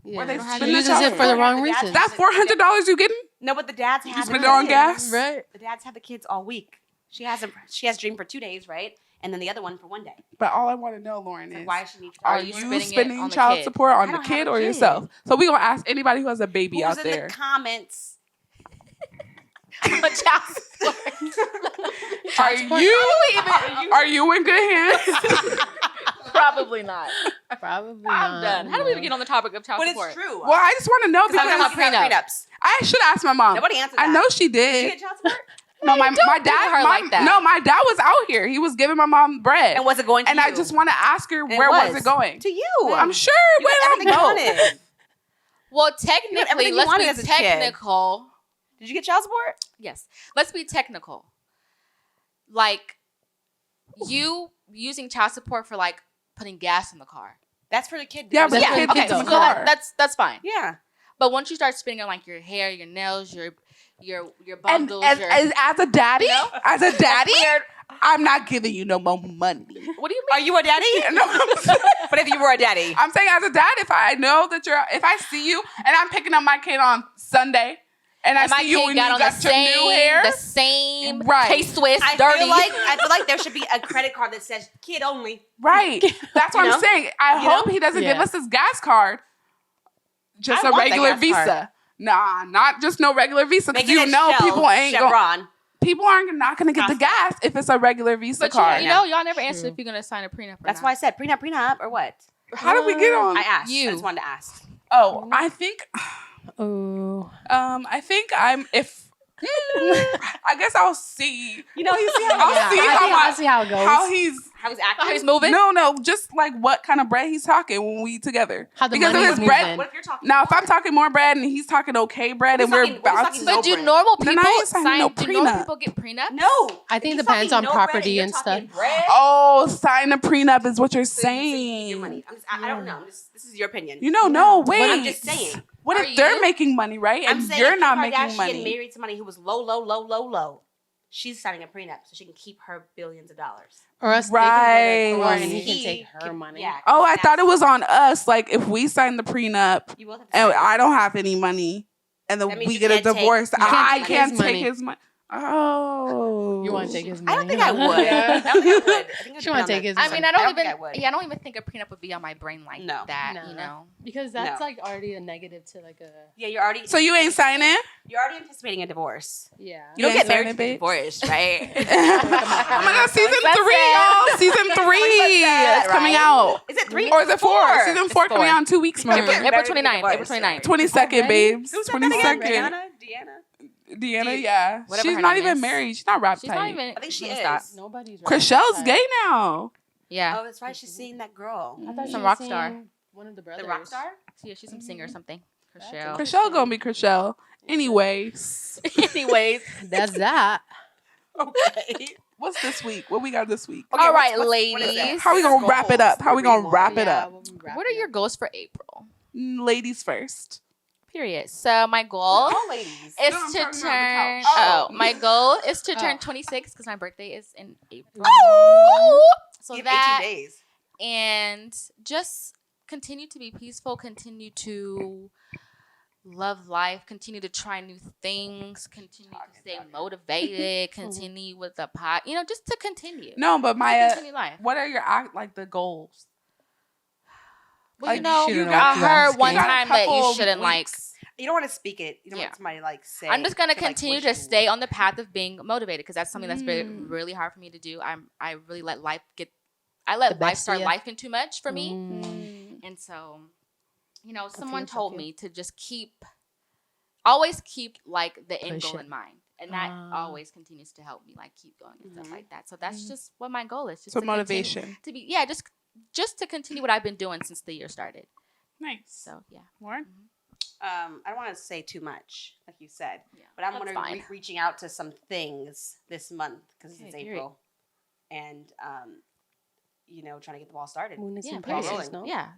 D: Yeah.
F: they
D: She
F: spend
D: uses
F: the
D: it for the
F: child
D: wrong
B: support.
D: reasons.
F: That's $400 you getting.
B: No, but the dads have
F: spend
B: the
F: it on
B: kids.
F: gas?
D: Right.
B: The dads have the kids all week. She has Dream for 2 days, right? And then the other one for 1 day.
F: But all I want to know, Lauren,
B: So
F: is
B: why should she need
F: are
E: you
F: you
E: spending it
F: spending
E: on the
F: child
E: kid?
F: support
B: I
F: on the
B: don't have
F: kid
B: a
F: or
B: kid.
F: yourself? So we're gonna ask anybody who has a baby
B: Who's
F: out
B: in
F: there.
B: the comments?
E: child support.
F: Are you in good hands?
E: Probably not.
D: Probably
E: I'm
D: not.
E: done. How do we even get on the topic of child
B: But
E: support?
B: it's true.
F: Well, I just want to know
B: Because I'm
F: because
B: talking about
E: prenup.
B: prenups.
F: I should ask my mom.
B: Nobody answered
F: I
B: that.
F: know she
B: Did you
F: did.
B: get child support?
F: No, my
E: do
F: dad.
E: her like that.
F: No, my dad was out here. He was giving my mom bread,
B: And was it going to
F: and
B: you?
F: I just want to ask her
B: And it
F: where was it going.
B: To you.
F: I'm sure it
B: You got
F: went
B: everything
F: on
B: you
F: both.
B: wanted.
E: Well,
B: everything
E: technically,
B: you
E: let's
B: wanted
E: be
B: as a kid.
E: technical.
B: Did you get child support?
E: Yes. Let's be technical. Like, you using child support for, like, putting gas in the car.
B: That's for the kid.
F: Yeah, but
D: Yeah,
F: the kid
D: okay,
F: gets in
D: so
F: the
E: So
F: car.
E: that's fine.
B: Yeah.
E: But once you start spending on, like, your hair, your nails, your
F: and
E: bundles,
F: as,
E: your...
F: as a daddy,
E: No.
F: as a daddy, I'm not giving you no more money.
E: What do you mean?
B: Are you a daddy?
F: No, I'm saying-
B: But if you were a daddy,
F: I'm saying as a dad, if I know that if I see you and I'm picking up my kid on Sunday and I
E: And my
F: see you
E: kid
F: and
E: got
F: you
E: on
F: got
E: the
F: your new hair,
E: same
F: Right.
E: K-Swiss,
B: I
E: dirty.
B: feel like there should be a credit card that says kid only.
F: right? That's what
B: You
F: I'm
B: know?
F: saying. I
B: You
F: hope
B: know?
F: he doesn't give
D: Yeah.
F: us his gas card, just
B: I
F: a
B: want that
F: regular
B: gas
F: Visa.
B: card.
F: Nah, not just no regular Visa.
B: Make
F: Because
B: it
F: you
B: a
F: know
B: Shell,
F: people ain't
B: Chevron.
F: people aren't not gonna get the gas if it's a regular Visa
E: But
F: card.
E: you know, y'all never answered if you're gonna sign a prenup or
B: That's
E: not.
B: why I said prenup or what?
F: How did we get on?
B: I asked.
E: You.
B: I just wanted to ask.
F: Oh, I think
D: Oh.
F: I think I'm if I guess I'll see.
B: You know, you see
F: I'll
D: Yeah,
F: see
D: I
F: how
D: think
F: my-
D: I'll see how it goes.
F: How he's
B: how he's acting.
E: How he's moving?
F: no, just like what kind of bread he's talking when we together.
D: How the
F: Because
D: money
F: if
D: is
F: it's bread.
D: moving.
B: What if you're talking?
F: Now, if
B: more?
F: I'm talking more bread and he's talking okay bread, and
B: What
F: we're
B: if he's talking-
F: about
B: what if
F: to.
B: he's
E: But
B: talking
E: do
B: bread.
E: normal
F: Then
E: people
F: I ain't signing
E: sign?
F: no
E: Do normal
F: prenup.
E: people get prenups?
B: No,
D: I think it
B: If
D: depends
B: fucking
D: on
B: no bread
D: property
B: you're
D: and
B: talking
D: stuff.
B: bread,
F: Oh, sign a prenup is what you're
B: so you need your
F: saying.
B: money. I don't know. This is your opinion.
F: You know, no, wait.
B: But I'm just saying.
F: What
E: Are
F: if they're
E: you?
F: making money, right?
B: I'm
F: And
B: saying
F: you're
B: if
F: not
B: Kim
F: making
B: Kardashian
F: money.
B: married somebody who was low. She's signing a prenup so she can keep her billions of dollars.
D: Or else
F: Right.
D: they can go to court and
B: He
D: he can take her
B: can-
D: money.
B: Yeah.
F: Oh, I thought it was on us. Like if we sign the prenup
B: You both have to
F: and
B: sign it.
F: I don't have any money, and then
B: That means
F: we
B: you
F: get a
B: can't take-
F: divorce,
B: you can't
F: I
B: take
F: can't
D: his
F: take
D: money.
F: his money. Oh,
D: You want to take his
B: I
D: money?
B: don't think I would.
F: Yeah.
B: I don't think I would. I think it
D: She
B: would
D: wanna
B: be on
D: take his
B: the-
E: I mean,
D: money.
E: I don't
B: think I
E: even.
B: would.
E: Yeah, I don't even think a prenup would be on my brain like
B: No.
E: that.
D: No.
E: You know.
D: Because that's
B: No.
D: like already a negative to like a
B: Yeah, you're already.
F: So you ain't signing?
B: You're already anticipating a divorce.
D: yeah.
B: You don't
F: ain't
B: get married
F: signing,
B: to get
F: babes?
B: divorced, right?
F: Oh my God, season
E: That's
F: 3,
E: it.
F: y'all. Season 3 is coming
B: right?
F: out.
B: Is it 3
F: Or is it 4? Season
E: It's
F: 4 coming
E: four.
F: out in 2 weeks,
B: You're
F: man.
B: getting
E: April
B: married to
E: 29th,
B: get
E: April
B: divorced.
E: 29th.
F: 22nd,
D: Already?
F: babes.
B: Who's that again?
F: 22nd.
B: Deanna?
F: Deanna, yeah.
E: Whatever
F: She's
E: her
F: not
E: name
F: even
E: is.
F: married. She's not rap
E: She's not
F: tight.
E: even.
B: I think she
E: let me
B: is.
E: stop.
D: Nobody's.
F: Chriselle's gay now.
E: Yeah.
B: Oh, that's right. She's seeing that girl.
D: I thought
E: Some
D: she
E: rock
D: was
E: star.
D: seeing One of the brothers.
B: The rock star?
E: Yeah, she's some singer or something.
D: That's
E: Chriselle.
F: Chriselle gonna be Chriselle. Anyways.
E: Anyways.
D: That's that.
B: Okay.
F: What's this week? What we got this week?
B: Okay,
E: All
B: what's-
E: right,
B: what is
E: ladies.
B: that?
F: How we
B: What's
F: gonna wrap it up? How we gonna
B: goals?
F: wrap it
D: Yeah,
F: up?
D: we'll be wrapping
E: What are your
D: up.
E: goals for April?
F: Ladies first.
E: Period. So my goal
B: All ladies.
E: is
F: No, I'm
E: to
F: talking about the
E: turn.
F: couch.
E: Oh, my goal is to turn
D: Oh.
E: 26 because my birthday is in April.
B: Oh!
E: So
B: You have
E: that
B: 18 days.
E: and just continue to be peaceful, continue to love life, continue to try new things, continue to stay motivated, continue with the pot, just to continue.
F: No, but
E: To
F: Maya,
E: continue life.
F: what are your the goals?
E: Well,
F: Like,
D: you shouldn't know
E: I
D: what you're
E: heard one
F: You got a
E: time that you
F: couple
E: shouldn't
F: weeks.
B: You don't want to speak it. You don't
E: Yeah.
B: want somebody to say.
E: I'm just gonna
B: to, like,
E: continue
B: push
E: to
B: you.
E: stay on the path of being motivated because that's something that's
F: Mm.
E: really hard for me to do. I really let life
D: The
E: life
D: best of
E: start
D: ya.
E: life in too much for me.
F: Mm.
E: And so,
D: feel
E: someone
D: you, I
E: told
D: feel.
E: me to just always keep like the end
D: Push
E: goal
D: it.
E: in mind. And that
D: Ah.
E: always continues to help me like keep going and stuff
B: Mhm.
E: like that. So that's just what my goal is. Just
F: So
E: to continue
F: motivation.
E: to be, just to continue what I've been doing since the year started.
F: Nice.
E: So yeah.
F: Lauren?
B: I don't want to say too much, like you said,
E: Yeah,
B: but I'm
E: that's
B: going to
E: fine.
B: be reaching out to some things this month because
E: Okay,
B: it's
E: period.
B: April, and trying to get the ball started.
D: Moon is
E: Yeah,
D: in
E: period.
D: Pisces, no?
E: Yeah.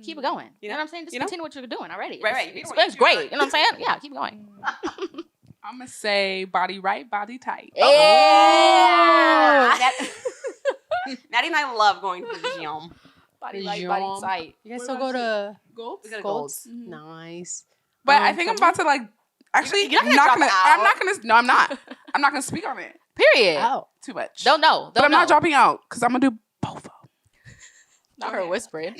E: Keep it going. You know what I'm saying? Just
B: You know?
E: continue what you're doing already.
B: Right,
E: It's,
B: right.
E: it's great. You know what I'm saying? Yeah, keep going.
F: I'm going to say body right, body tight.
E: Yeah.
B: Maddie and I love going to the gym.
E: Body
D: The
E: light, body
D: jump.
E: tight.
D: You guys
F: What
D: still
F: about
D: go to
F: Goals?
B: We go to
D: Golds?
B: Golds.
D: Nice.
F: But I think I'm about to actually,
B: you're not gonna
F: not
B: drop
F: gonna,
B: out.
F: I'm not going to, no, I'm not. I'm not going to speak on it
E: Period.
D: Oh.
F: too much.
E: Don't know.
F: But
E: Don't
F: I'm
E: know.
F: not dropping out because I'm going to do both of them.
E: Not her whispering.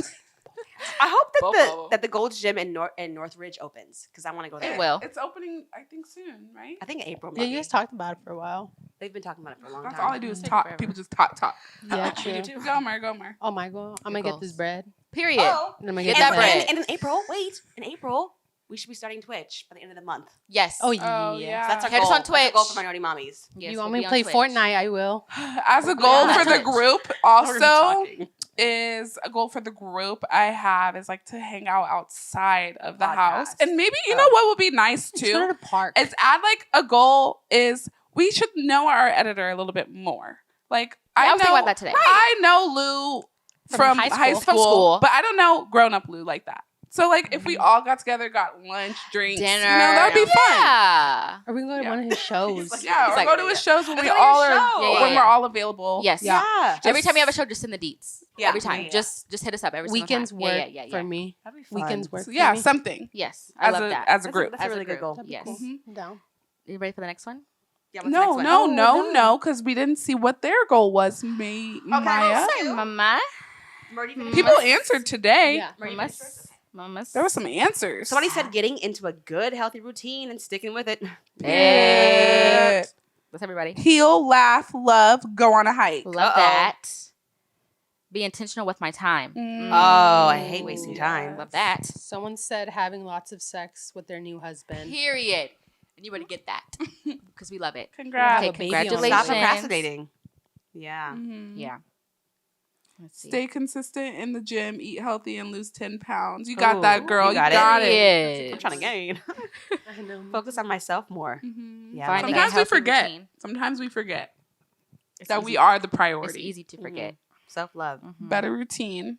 B: I hope
E: Both
B: that
E: of 'em.
B: the Gold's Gym in Northridge opens because I want to go there.
E: It will.
F: It's opening, I think, soon, right?
B: I think in April.
D: Yeah,
B: Maybe.
D: you guys talked about it for a while.
B: They've been talking about it for a long
F: That's
B: time.
F: all I do is
E: Take
F: talk.
E: forever.
F: People just talk.
D: Yeah,
B: We do
D: true.
B: too.
F: Gomer, Gomer.
D: Oh my god, I'm
E: Your
D: gonna get this
E: goals.
D: bread.
E: Period.
B: Oh,
D: And I'm gonna
E: Get
D: get
E: that
D: this
E: bread.
B: And in April, in April, we should be starting Twitch by the end of the month.
E: Yes.
D: Oh
F: Oh,
D: yeah.
F: yeah.
B: So that's our
E: Hit us
B: goal.
E: on
B: That's our goal
E: Twitch.
B: for Minority Mommies.
E: Yes,
D: You
E: we'll
D: want me
E: be
D: to
E: on
D: play
E: Twitch.
D: Fortnite? I will.
F: As a
B: We're
F: goal
B: on
F: for the
B: Twitch.
F: group,
B: Already
F: also
B: talking.
F: is a goal for the group I have is like to hang out outside of the house.
B: Podcast.
F: And maybe you know what would be nice
D: Let's go to
F: too?
D: the park.
F: Is add like a goal is we should know our editor a little bit more. Like
E: I
F: I
E: was
F: know
E: thinking about that today.
F: I know Lou from high school,
E: From school.
F: but I don't know grown up Lou like that. So like if we all got together, got lunch, drinks,
E: Dinner.
F: that would be fun.
E: Yeah.
D: Or we can go to
F: Yeah.
D: one of his shows.
B: He's like,
F: Yeah,
B: He's
F: or
B: like,
F: go to
B: yeah.
F: his shows when
B: Let's
F: we
B: go to
F: all
B: his
F: are
B: show.
E: Yeah,
F: when
E: yeah.
F: we're all available.
E: Yes.
B: Yeah.
E: Every time you have a show, just send the deets.
B: Yeah.
E: Every time.
B: Yeah.
E: Just hit us up every single
D: Weekends
E: time.
D: work
E: Yeah.
D: for me.
B: That'd be fun.
D: Weekends work.
F: So,
D: for
F: yeah,
D: me.
F: something
E: Yes. I love that.
F: as a group.
B: That's a
E: As a
B: really good
E: group.
B: goal.
D: That'd be
E: Yes.
D: cool.
F: Mhm.
D: I'm down.
E: You ready for the next one?
B: Yeah, what's the next one?
F: No, because we didn't see what their goal was. Maya.
E: Mama.
B: Murdy finished
F: People
B: first?
F: answered today.
D: Yeah.
B: Murdy
E: Mamas.
B: finished first?
E: Mamas.
F: There were some answers.
B: Somebody said getting into a good, healthy routine and sticking with it.
E: Hey. That's everybody.
F: Heal, laugh, love, go on a hike.
E: Love
B: Uh-oh.
E: that. Be intentional with my time.
F: Mm.
B: Oh, I hate wasting
F: Yeah.
B: time.
E: Love that.
D: Someone said having lots of sex with their new husband.
E: Period. And you better get that because we love it.
F: Congrats.
E: Okay,
D: Have a baby on the way.
E: congratulations.
B: Stop procrastinating. Yeah.
F: Mhm.
E: Yeah. Let's see.
F: Stay consistent in the gym, eat healthy, and lose 10 pounds. You got
B: Ooh,
F: that, girl.
B: you got it.
E: Period.
B: I'm trying to gain.
D: I know.
B: Focus on myself more.
F: Mhm.
B: Yeah.
E: Finding a
F: Sometimes we
E: healthy
F: forget.
E: routine.
F: Sometimes we forget
E: It's
F: that
E: easy.
F: we are the
E: It's
F: priority.
E: easy to forget.
B: Self-love.
E: Mhm.
F: Better routine.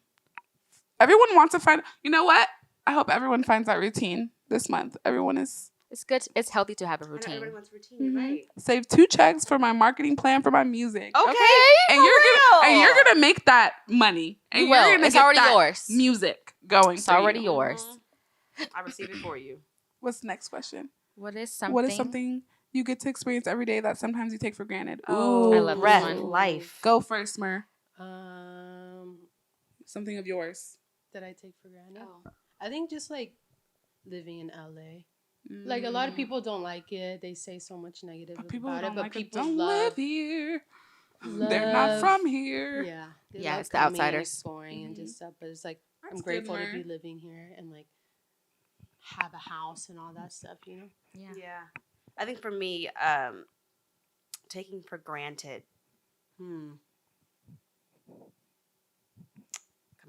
F: Everyone wants to find. You know what? I hope everyone finds that routine this month. Everyone is
E: It's good. It's healthy to have a
B: I know everybody
E: routine.
B: wants routine,
F: Mhm.
B: right?
F: save 2 checks for my marketing plan for my music.
B: Okay.
F: and
B: for
F: you're
B: real.
F: gonna make that money. And
E: You
F: you're
E: will.
F: gonna
E: It's
F: get
E: already
F: that
E: yours.
F: music going.
E: It's
F: for
E: already
F: you.
E: yours.
B: I receive it for you.
F: What's the next question?
E: What is something?
F: What is something you get to experience every day that sometimes you take for granted?
B: Oh,
E: I love this
B: breath,
E: one.
B: life.
F: Go first, Mer. Something of yours.
D: That I take for granted.
E: Oh.
D: I think just like living in LA. Like a lot of people don't like it. They say so much negative
F: But people
D: about
F: don't
D: it. But
F: like it.
D: people
F: Don't
D: love.
F: live here. They're not
D: love-
F: from here.
D: Yeah. they
E: Yeah,
D: love
E: it's the
D: coming and
E: outsiders.
D: exploring and just stuff. But it's like
F: That's
D: I'm
F: good,
D: grateful to
F: Mer.
D: be living here and like have a house and all that stuff. You know.
E: Yeah.
B: Yeah. I think for me, taking for granted. Come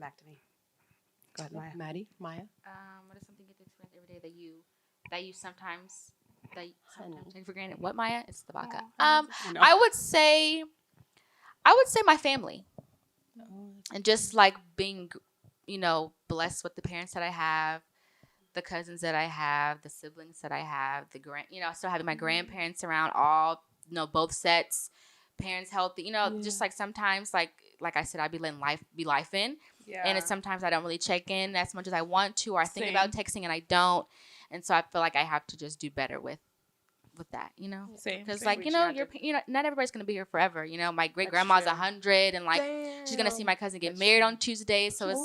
B: back to me. Go ahead, Maya.
D: Maddie, Maya.
E: What is something you get to experience every day that you sometimes
D: know.
E: take for granted? What, Maya? It's the vodka.
B: I know.
E: I would say my family and just like being, blessed with the parents that I have, the cousins that I have, the siblings that I have, still having my grandparents around, all, both sets, parents healthy, just like sometimes, like I said, I be letting life be life in.
C: Yeah.
E: And it's sometimes I don't really check in as much as I want to, or I think
C: Same.
E: about texting and I don't. And so I feel like I have to just do better with that,
C: Same.
E: because
C: same.
E: like
B: Reaching out
E: not everybody's gonna be here forever. My great grandma's
B: true.
E: 100, and like she's gonna see my cousin get married on Tuesday, so it's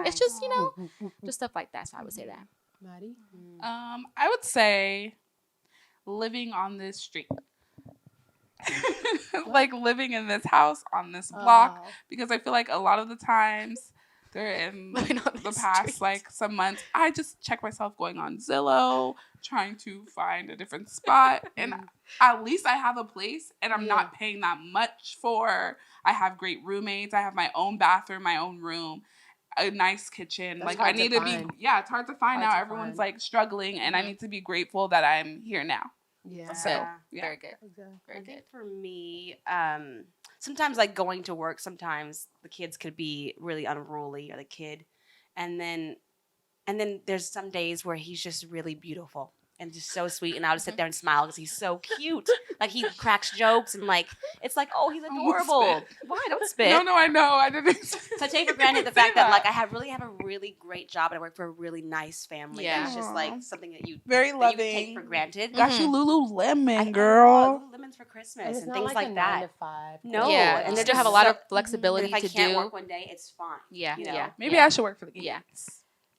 E: it's just just stuff like that. So I would say that.
D: Maddie?
C: I would say living on this street. Like living in this house on this block, because I feel like a lot of the times in
E: Living on
C: the
E: this
C: past
E: street.
C: like some months, I just check myself going on Zillow trying to find a different spot, and at least I have a place and I'm not paying that much for. I have great roommates, I have my own bathroom, my own room, a nice kitchen.
D: That's
C: like I
D: hard to
C: need to
D: find.
C: be it's hard to find
D: Hard
C: now.
D: to
C: Everyone's
D: find.
C: like struggling, and I need to be grateful that I'm here now.
D: Yeah.
C: So
B: Yeah.
C: yeah.
E: Very good.
D: Exactly.
E: Very
B: I
E: good.
B: think for me, sometimes like going to work, sometimes the kids could be really unruly, or the kid, and then there's some days where he's just really beautiful and just so sweet, and I'll just sit there and smile because he's so cute. Like he cracks jokes, and like it's like, oh, he's
C: Almost
B: adorable.
C: spit.
B: Why don't spit?
C: No, I know. I didn't.
B: So I take for granted the fact that like I have a really great job, and I work for a really nice family.
E: Yeah.
B: And it's just
C: Aw.
B: like something that you
C: Very
B: that you
C: loving.
B: take for granted.
C: Got you Lululemon,
B: I
C: girl.
B: know, Lemons for Christmas
D: And
B: and,
D: it's not
B: things
D: like
B: like
D: a
B: that.
D: 9 to 5.
B: No,
E: Yeah,
B: and
E: and
B: they're
E: they still have a
B: just
E: lot
B: so-
E: of flexibility
B: And if I
E: to
B: can't
E: do.
B: work one day, it's fine.
E: Yeah,
B: you know?
E: yeah.
C: Maybe
E: yeah.
C: I should work for the games.
E: Yeah.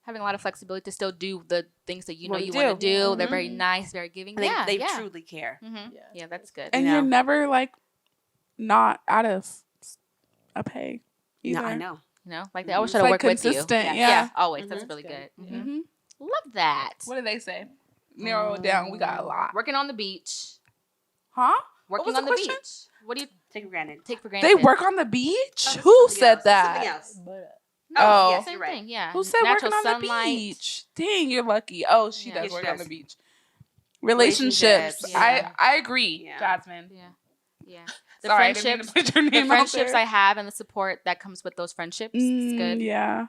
E: Having a lot of flexibility to still do the things that you
B: Wanna
E: want to
B: do.
E: do. They're
B: Mhm.
E: very nice, very giving.
B: And
E: Yeah,
B: they
E: yeah.
B: truly care.
E: Mm-hmm.
D: Yeah.
E: Yeah, that's good.
C: And
B: You
C: you're
B: know?
C: never like not out of a pay.
B: No,
C: Either.
B: I know.
E: Like they always
C: It's
E: try to
C: like
E: work with you.
C: consistent.
B: Yeah.
C: Yeah.
E: Always. That's
B: Mhm.
E: really
D: That's
E: good.
D: good.
E: Mhm.
C: hmm
E: Love that.
C: What do they say? Narrow it down. We got a lot.
E: Working on the beach.
C: Huh?
E: Working
C: was
E: on
C: the
E: the
C: question?
E: beach. What do you
B: Take for granted.
E: take for granted?
C: They work on the beach?
B: Oh,
C: Who
B: something
C: said
B: else.
C: that?
B: Something else.
D: But
C: Oh.
B: yes,
E: Same
B: you're right.
E: thing. Yeah.
C: Who said
E: Natural
C: working on
E: sunlight.
C: the beach? Dang, you're lucky. Oh, she
E: Yeah.
C: does
B: Yeah,
C: work
B: she
C: on the
B: does.
C: beach. Relationships.
E: Yeah.
C: I agree,
E: Yeah.
C: Jasmine.
E: Yeah. Yeah. The
C: Sorry, I didn't mean to
E: friendships.
C: put your
E: The
C: name out
E: friendships
C: there.
E: I have and the support that comes with those friendships is good.
C: Yeah.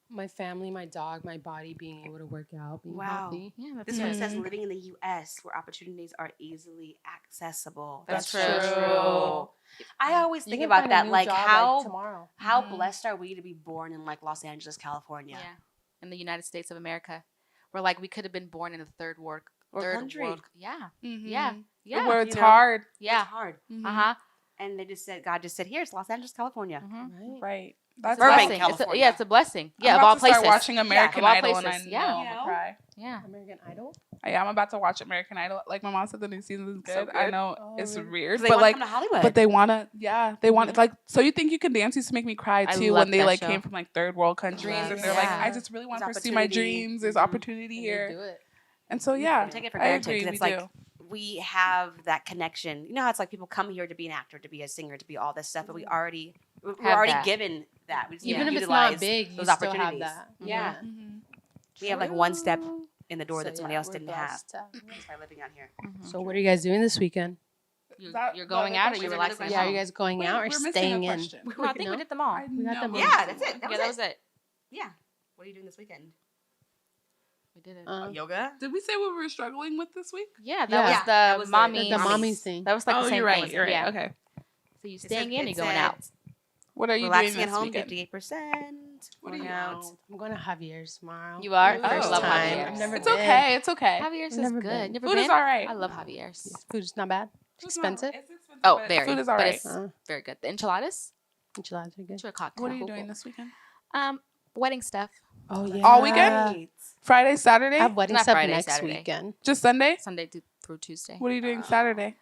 D: my family, my dog, my body being able to work out, being
B: Wow.
D: healthy.
E: Yeah, that's
B: This one
E: good.
B: says living in the U.S. where opportunities are easily accessible.
E: That's
B: true.
E: true.
B: I always
D: You
B: think
D: can
B: about
D: find a
B: that,
D: new
B: like
D: job,
B: how
D: tomorrow.
B: how blessed are we to be born in like Los Angeles, California?
E: Yeah. In the United States of America. Where like we could have been born in a third world
B: country.
E: Yeah.
C: Mhm.
E: Yeah. Yeah.
C: Where it's
B: You know?
C: hard.
E: Yeah.
B: It's hard.
E: Uh-huh.
B: And they just said, God just said, here's Los Angeles, California.
E: Mm-hmm.
D: Right.
C: Right. That's
B: Burbank,
E: Blessing. It's a,
B: California.
E: yeah, it's a blessing.
C: I'm
E: Yeah, of
C: about
E: all
C: to start
E: places.
C: watching American
E: of all
C: Idol,
E: places.
C: and I
E: Yeah.
C: know I'm
B: You
C: gonna
B: know?
C: cry.
E: Yeah.
D: American Idol.
C: Yeah, I'm about to watch American Idol. Like my mom said, the new season is good.
B: So
C: I
B: good.
C: know
D: Oh,
C: it's
D: really?
C: weird,
B: 'Cause they
C: but
B: want
C: like,
B: to come to Hollywood.
C: but they wanna, they want like. So you think you can dance used to make me cry
E: I
C: too
E: love
C: when they
E: that
C: like
E: show.
C: came from like third world countries,
D: Right.
C: and they're like,
E: Yeah.
C: I just really want to
B: There's
C: pursue my
B: opportunity.
C: dreams. There's
B: Mhm.
C: opportunity
D: And they
C: here,
D: do it.
C: and so yeah,
B: We take it for
C: I
B: granted
C: agree.
B: because
C: We
B: it's like
C: do.
B: we have that connection. You know how it's like people come here to be an actor, to be a singer, to be all this stuff, but we're already
E: that.
B: given that. We just
D: Even
B: need
D: if
B: to
D: it's not
B: utilize
D: big, you
B: those
D: still have
B: opportunities.
D: that.
B: Yeah.
C: Mhm.
B: We have like one step in the door
D: So,
B: that somebody
D: yeah,
B: else
D: we're
B: didn't have
D: blessed.
B: just by living out here.
D: So what are you guys doing this weekend?
E: You're going out or you're
B: Another
E: relaxing
B: question.
E: at
D: Yeah, are
E: home?
D: you guys going
C: Wait,
D: out or
C: we're missing a
D: staying in?
C: question.
E: No, I think we did them all.
C: I
D: We got
C: know.
D: them all.
B: Yeah, that's it. That
E: Yeah, that was it.
B: Yeah. What are you doing this weekend?
E: We did it.
B: Yoga?
C: Did we say what we were struggling with this week?
E: Yeah, that
D: Yeah.
E: was
B: Yeah,
E: the
B: that was the-
E: mommy.
D: The
B: Mommies.
D: mommy thing.
E: That was like the same
C: you're right.
E: thing.
C: You're right.
E: Yeah.
C: Okay.
E: So you staying in or you going
B: said
E: out?
C: What are you
B: Relaxing
C: doing
B: at
C: this
B: home,
C: weekend?
B: 58%.
C: What are you
B: Going out.
C: doing?
D: I'm going to Javier's tomorrow.
E: You are?
D: First
C: Oh.
E: love
D: time.
E: Javier's.
D: I've never
C: It's
D: been.
C: okay. It's okay.
E: Javier's
D: I've
E: is
D: never
E: good.
D: been.
E: Never
C: Food
E: been?
C: is all right.
E: I love Javier's.
D: Food's not bad.
C: It's not-
D: Expensive?
C: It's expensive.
E: Oh,
C: but
E: very.
C: Food is all
E: But
C: right.
E: it's very good. The enchiladas?
D: Enchiladas are good.
E: To a cocktail.
C: What are you doing this weekend?
E: Wedding stuff.
D: Oh yeah.
C: All weekend? Friday, Saturday?
D: I have wedding
E: Not
D: stuff
E: Friday,
D: next
E: Saturday.
D: weekend.
C: Just Sunday?
E: Sunday through Tuesday.
C: What are you doing Saturday?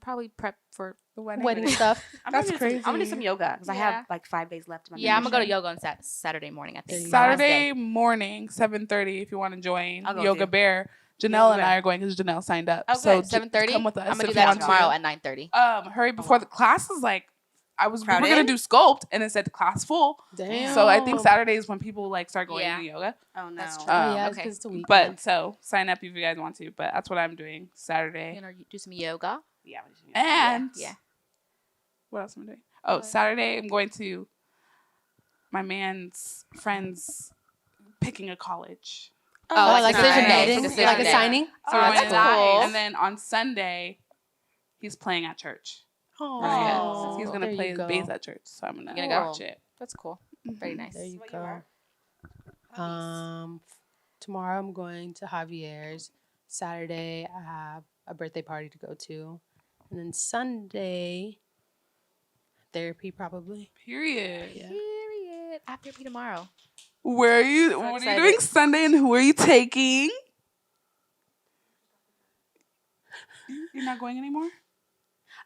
E: Probably prep for.
C: The wedding.
D: Wedding stuff.
C: That's
B: I'm
C: crazy.
B: gonna do some yoga because I
E: Yeah.
B: have like 5 days left. In my
E: Yeah, I'm gonna go to
B: membership.
E: yoga on Saturday morning. I
D: There
E: think.
D: you go.
C: Saturday morning, 7:30. If you want to join
B: I'll go
C: Yoga
B: with you.
C: Bear, Janelle
B: Yoga
C: and I
B: Bear.
C: are going because Janelle signed up.
E: Oh,
C: so
E: good. 7:30.
C: come with us.
E: I'm gonna
C: if
E: do
C: you
E: that
C: want to.
E: tomorrow at 9:30.
C: Hurry before the class is like. We were
B: Crowded?
C: gonna do sculpt and it said class full.
D: Damn.
C: So I think Saturday is when people like start going
E: Yeah.
C: to yoga.
B: Oh no.
E: That's true.
D: Oh, yeah,
E: okay.
D: because it's a weekend.
C: But so sign up if you guys want to. But that's what I'm doing Saturday.
E: You know, do some yoga.
B: Yeah. I'm gonna do some yoga.
C: And
E: Yeah.
C: what else am I doing? Oh, Saturday I'm going to my man's friends picking a college.
D: Oh,
E: like
D: like
E: decision
D: a
E: day.
D: meeting,
E: Decision
D: like a
E: day.
D: signing.
C: So
E: Oh,
C: we
E: that's
C: went that,
E: cool.
C: and then on Sunday, he's playing at church.
D: Oh,
C: Yes. He's gonna
D: there
C: play
D: you
C: his
D: go.
C: bass at church, so I'm gonna
E: You're gonna go?
C: watch it.
E: That's cool. Very nice.
D: There you
B: What
D: go.
B: you are?
D: Tomorrow I'm going to Javier's. Saturday I have a birthday party to go to, and then Sunday therapy probably.
C: Period.
D: Yeah.
E: Period. After me tomorrow.
C: Where are you?
E: So
C: what are you
E: excited.
C: doing Sunday, and who are you taking? You're not going anymore.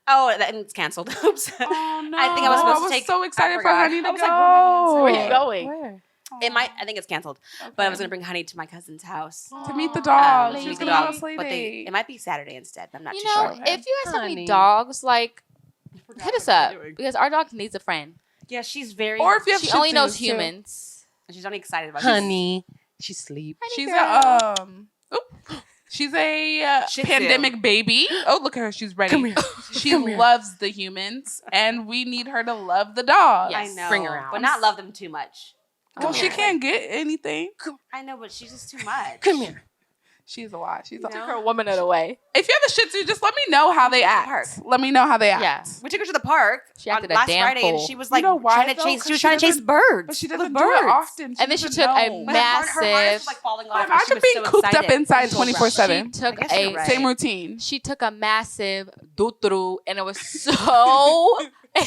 B: Oh, and it's canceled. Oops.
C: Oh no!
B: I think I was supposed to
C: was
B: take-
C: so excited for
B: forgot.
C: Honey to
B: I was like,
C: go.
B: where am I
E: Where are you going?
D: Where?
B: It might. I think it's canceled. But I was
C: Okay.
B: gonna bring Honey to my cousin's house.
C: To meet the
E: Aw,
C: dog.
B: To
C: She's
B: meet the
C: gonna have a
B: dog.
C: sleigh
B: But
C: date.
B: it might be Saturday instead. I'm not
E: You
B: too
E: know,
B: sure.
E: if you guys have any
D: Honey.
E: dogs, like,
B: Forgot
E: hit
B: what
E: us
B: we're
E: up
B: doing.
E: because our dog needs a friend.
B: Yeah, she's very.
C: Or if you have
E: She
C: Shih
E: only knows
C: Tzus, too.
E: humans.
B: she's only excited about
D: Honey, she sleep.
C: She's
E: girl.
C: a she's a
B: Shih Tzu.
C: pandemic baby. Oh, look at her. She's ready.
D: Come here.
C: She
D: Come here.
C: loves the humans, and we need her to love the dogs.
B: I
E: Yes.
B: know,
D: Bring her out.
B: but not love them too much.
C: Well,
E: Come
C: she
E: here.
C: can't get anything.
B: I know, but she's just too much.
D: Come here.
C: She's a lot. She's a
B: You know?
E: Her woman of the way.
C: If you have a Shih Tzu, just let me know how they act.
B: Park.
C: Let me know how they act.
E: Yeah.
B: We took her to the park
E: She
B: on
E: acted a
B: last
E: damn
B: Friday, and
E: fool.
B: she was
C: You
B: like
C: know why,
B: trying to
C: though?
B: chase.
C: 'Cause
B: She was
C: she
B: trying to chase
C: doesn't-
B: birds.
C: But she
B: With
C: doesn't do
B: birds.
C: it often.
E: And then she
C: doesn't
E: took a
C: know.
B: But her harness
E: massive.
B: was like falling off.
C: But
B: and she
C: imagine
B: was
C: being
B: so
C: cooped up
B: excited.
C: inside
B: So
C: 24/7.
E: She took
B: I guess you're
E: a
B: right.
C: Same routine.
E: she took a massive dutru and it was so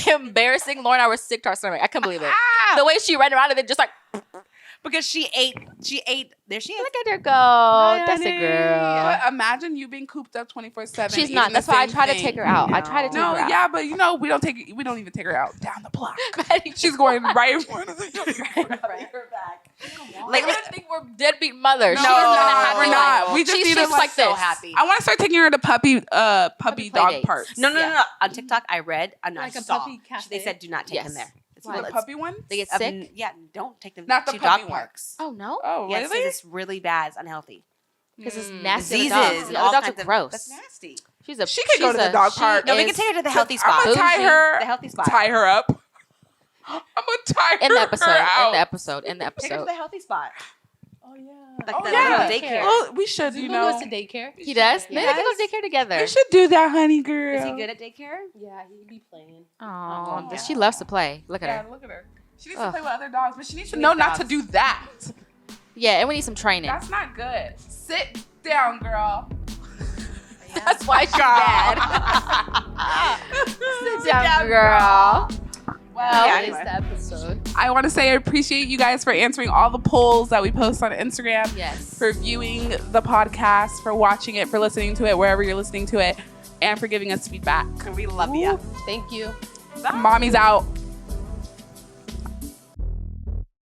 E: embarrassing. Lauren and I were sick to our stomach. I couldn't believe it. The way she ran around and then just like,
B: because she ate. There she is.
E: look at her go. That's a
B: honey.
E: girl.
C: But imagine you being cooped up 24/7.
E: She's not.
C: eating
E: That's
C: the
E: why I
C: same
E: try to
C: thing.
E: take her out. I try to take
C: No,
E: her out.
C: yeah, but we don't even take her out down the block.
E: Betty,
C: She's going right in front of the
E: like, I think we're deadbeat mothers.
C: No,
E: She's
C: we're
E: gonna
C: not.
E: have
C: We're
E: to,
C: not.
E: like-
C: We just
E: she's
C: need to,
E: just
C: like,
E: like
B: so
E: this.
B: happy.
C: I want to start taking her to puppy
E: play
C: dog
E: dates.
C: parks.
B: No.
E: Yeah.
B: On TikTok, I read. I
D: Like a
B: saw.
D: puppy cafe?
B: They said do not take
E: Yes.
B: them there. It's
C: The
B: it's-
C: puppy one?
E: They get sick.
B: Yeah, don't take them
C: Not the
B: to
C: puppy
B: dog
C: one.
B: parks.
E: Oh no,
C: Oh,
B: Yeah, it
C: really?
B: says it's really bad. It's unhealthy.
E: because it's
C: Mm.
E: nasty.
B: Diseases
E: Other dogs.
B: and
E: The
B: all
E: other dogs
B: kinds
E: are
B: of
E: gross.
B: That's nasty.
E: She's a.
C: She could go
E: she's
C: to the
E: a-
C: dog
E: she
C: park.
B: No, we
E: is
B: can take her to the healthy spot.
C: I'm gonna tie
E: Bougie.
C: her.
B: The healthy spot.
C: Tie her up. I'm gonna tie her
E: in the episode.
C: out.
E: In the episode. In the
B: Take her to
E: episode.
B: the healthy spot.
D: Oh yeah.
B: Like
C: Oh,
B: the
C: yeah.
B: little daycare.
C: Well, we should,
D: Zubu
C: you know.
D: goes to daycare.
E: He does. Maybe they can go to
B: Yes.
E: daycare together.
C: We should do that, honey girl.
B: Is he good at daycare?
D: Yeah, he'd be playing.
E: Oh,
B: Yeah.
E: she loves to play. Look at
C: Yeah,
E: her.
C: look at her. She needs
E: Ugh.
C: to play with other dogs, but she needs to
B: She
C: know
B: needs
C: not to
B: dogs.
C: do that.
E: Yeah, and we need some training.
C: That's not good. Sit down, girl.
E: That's why she's bad. Sit down, girl.
C: Well,
B: Yeah,
D: That is
B: anyway.
D: the episode.
C: I want to say I appreciate you guys for answering all the polls that we post on Instagram,
E: Yes.
C: for viewing the podcast, for watching it, for listening to it wherever you're listening to it, and for giving us feedback.
B: We love you.
D: Thank you.
C: Mommy's out.